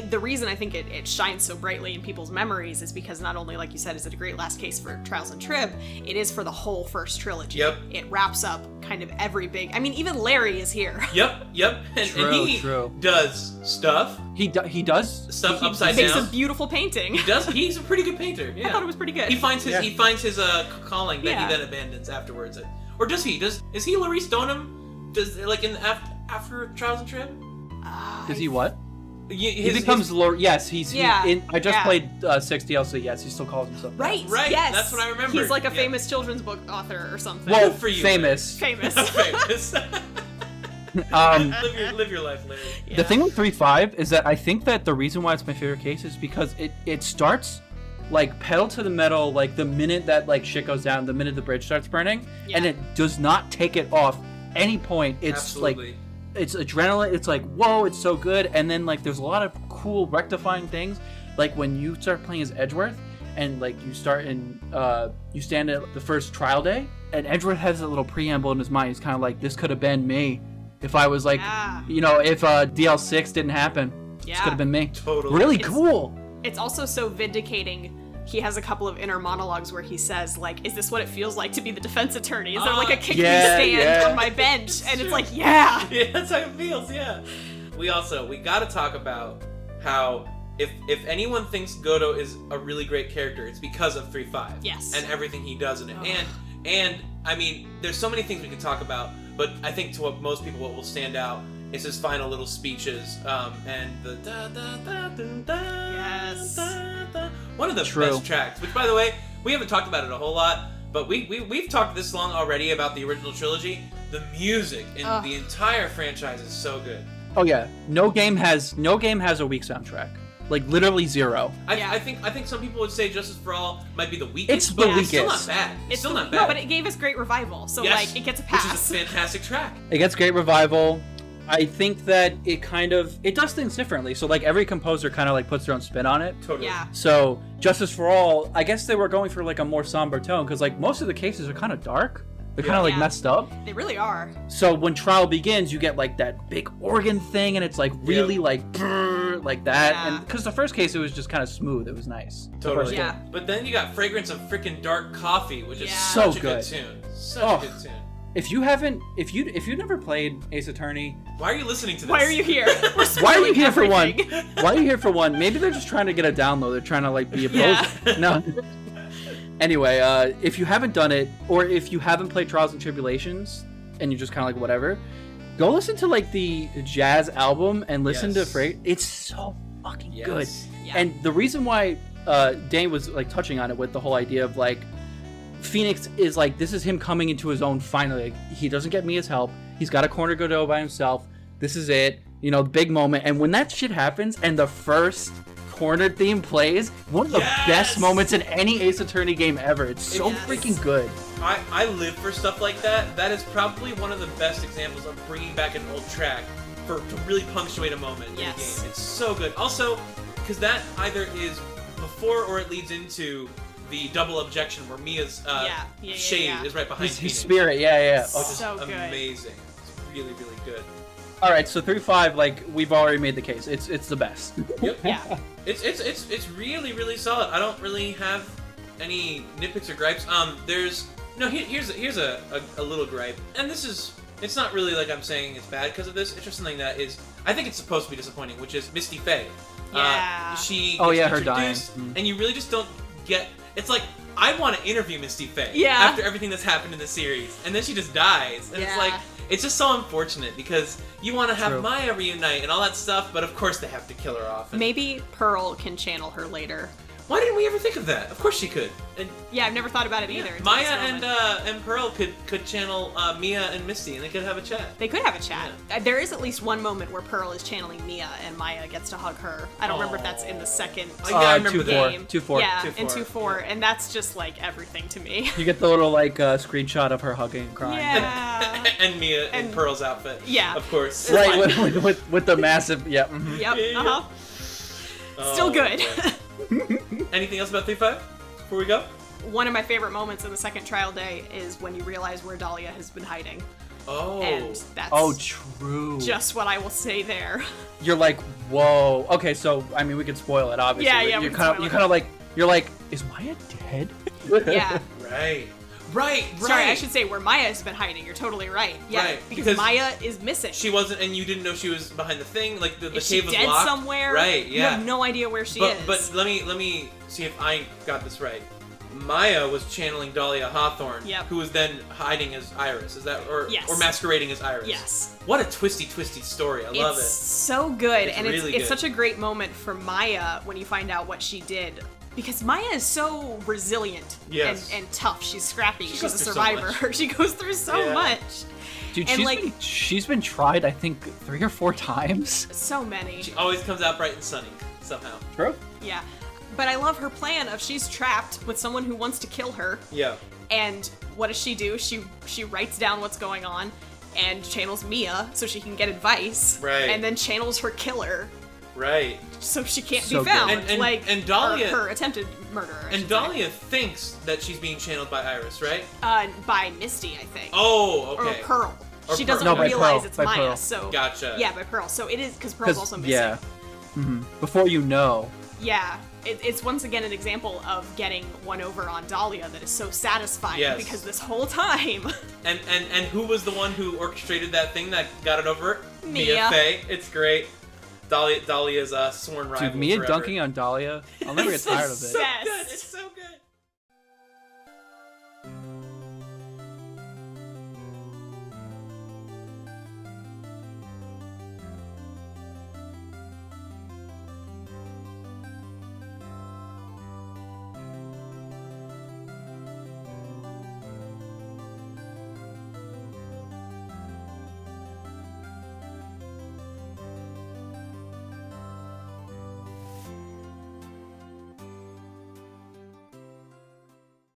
The reason I think it shines so brightly in people's memories is because not only, like you said, is it a great last case for Trials and Trib, it is for the whole first trilogy.
Yep.
It wraps up kind of every big... I mean, even Larry is here.
Yep. And he does stuff.
He does
stuff upside
down. He
makes
makes a beautiful painting.
He does. He's a pretty good painter. Yeah.
I thought it was pretty good.
He finds his calling that he then abandons afterwards. Or does he? Is he Laurie Stoneham? Does, like, in after Trials and Trib?
Does he what?
He
becomes Lord. Yes, I just played 6 DLC. Yes, he still calls himself.
Right.
Yes. That's what I remember.
He's like a famous children's book author or something.
Well,
good for you,
famous.
Famous.
Live your life, Larry.
Yeah.
The thing with 3-5 is that I think that the reason why it's my favorite case is because it starts like pedal to the metal, like the minute that like shit goes down, the minute the bridge starts burning, and it does not take it off any point. It's
Absolutely.
like it's adrenaline. It's like, whoa, it's so good. And then like there's a lot of cool rectifying things, like when you start playing as Edgeworth and like you stand at the first trial day, and Edgeworth has a little preamble in his mind. He's kind of like, this could have been me if I was like, if DL6 didn't happen. This could have been me.
Totally.
Really cool.
It's also so vindicating. He has a couple of inner monologues where he says, like, is this what it feels like to be the defense attorney? Is there like a kick me stand on my bench? And it's like,
yeah, that's how it feels, yeah. We gotta talk about how if anyone thinks Godo is a really great character, it's because of 3-5.
Yes.
And everything he does in it. And I mean, there's so many things we could talk about, but I think to most people what will stand out is his final little speeches, and the da da da da da.
Yes.
One of the best tracks, which by the way, we haven't talked about it a whole lot, But we've talked this long already about the original trilogy. The music in the entire franchise is so good.
Oh yeah, no game has a weak soundtrack. Like literally zero.
I think some people would say Justice for All might be the weakest.
It's the
but
weakest.
It's still not bad. It's still not bad.
No, but it gave us great revival, so like it gets a pass.
Which is a fantastic track.
It gets great revival. I think that it does things differently. So like every composer kind of like puts their own spin on it.
Totally.
Yeah.
So Justice for All, I guess they were going for like a more somber tone because like most of the cases are kind of dark. They're kind of like messed up.
They really are.
So when trial begins, you get like that big organ thing, and it's like really like brrr, like that.
Yeah.
And because the first case, it was just kind of smooth. It was nice.
Totally.
Yeah.
But then you got Fragrance of Freaking Dark Coffee, which is
so
such a good tune. Such a good tune.
If you've never played Ace Attorney,
why are you listening to this?
Why are you here?
Why are you here for one?
everything.
Why are you here for one? Maybe they're just trying to get a download. They're trying to like be a poser. No. Anyway, if you haven't done it, or if you haven't played Trials and Tribulations, and you're just kind of like whatever, go listen to like the jazz album and listen to Frey. It's so fucking good.
Yeah.
And the reason why Dane was like touching on it with the whole idea of like Phoenix is like this is him coming into his own finally. Like, he doesn't get Mia's help. He's got a corner Godot by himself. This is it. You know, big moment. And when that shit happens, and the first corner theme plays, one of the best moments in any Ace Attorney game ever. It's so freaking good.
I live for stuff like that. That is probably one of the best examples of bringing back an old track to really punctuate a moment in a game. It's so good. Also, because that either is before or it leads into the double objection where Mia's shade is right behind
his spirit. Yeah.
Which is
so good.
amazing. It's really, really good.
All right, so 3-5, like we've already made the case. It's the best.
Yep.
Yeah.
It's really, really solid. I don't really have any nitpicks or gripes. Here's a little gripe, and it's not really like I'm saying it's bad because of this. It's just something that I think it's supposed to be disappointing, which is Misty Faye.
Yeah.
She gets
her dying.
introduced, and you really just don't get. It's like I want to interview Misty Faye after everything that's happened in the series, and then she just dies, and it's like. It's just so unfortunate because you want to have Maya reunite and all that stuff, but of course they have to kill her off.
Maybe Pearl can channel her later.
Why didn't we ever think of that? Of course she could. And
yeah, I've never thought about it either.
Maya and Pearl could channel Mia and Misty, and they could have a chat.
They could have a chat. There is at least one moment where Pearl is channeling Mia, and Maya gets to hug her. I don't remember if that's in the second
I remember
game.
2-4.
Yeah, in 2-4, and that's just like everything to me.
You get the little like screenshot of her hugging and crying.
Yeah.
And Mia in Pearl's outfit.
Yeah.
Of course.
Right, with the massive,
Yep, Still good.
Anything else about 3-5 before we go?
One of my favorite moments in the second trial day is when you realize where Dahlia has been hiding.
Oh.
And that's
true.
just what I will say there.
You're like, whoa. Okay, so I mean, we can spoil it, obviously.
Yeah,
You're kind of like, is Maya dead?
Yeah.
Right.
Sorry, I should say where Maya has been hiding. You're totally right. Yeah,
Right,
because Maya is missing.
She wasn't, and you didn't know she was behind the thing. Like the
Is
cave
she
was
dead
locked.
somewhere?
Right. Yeah.
You have no idea where she is.
But let me see if I got this right. Maya was channeling Dahlia Hawthorne, who was then hiding as Iris. Is that or masquerading as Iris?
Yes.
What a twisty story. I love it.
It's so good,
It's
and
really
it's
good.
such a great moment for Maya when you find out what she did. Because Maya is so resilient and tough. She's scrappy. She's a survivor. She goes through so much.
Dude,
and
she's been tried, I think, 3 or 4 times.
So many.
She always comes out bright and sunny, somehow.
True.
Yeah. But I love her plan of she's trapped with someone who wants to kill her.
Yeah.
And what does she do? She writes down what's going on and channels Mia so she can get advice.
Right.
And then channels her killer.
Right.
So she can't
So
be found.
good. And Dahlia,
her attempted murderer.
And Dahlia thinks that she's being channeled by Iris, right?
By Misty, I think.
Oh, okay.
Or Pearl.
Or
She
Pearl.
doesn't
No, by
realize
Pearl.
it's
By
Maya.
Pearl.
So
Gotcha.
Yeah, by Pearl. So it is because Pearl's also missing.
Yeah. Mm-hmm. Before you know.
Yeah. It's once again an example of getting one over on Dahlia that is so satisfying because this whole time.
And who was the one who orchestrated that thing that got it over?
Mia.
Faye. It's great. Dahlia's sworn rival.
Dude, Mia
forever.
dunking on Dahlia. I'll never get tired of it.
Yes.
It's so good.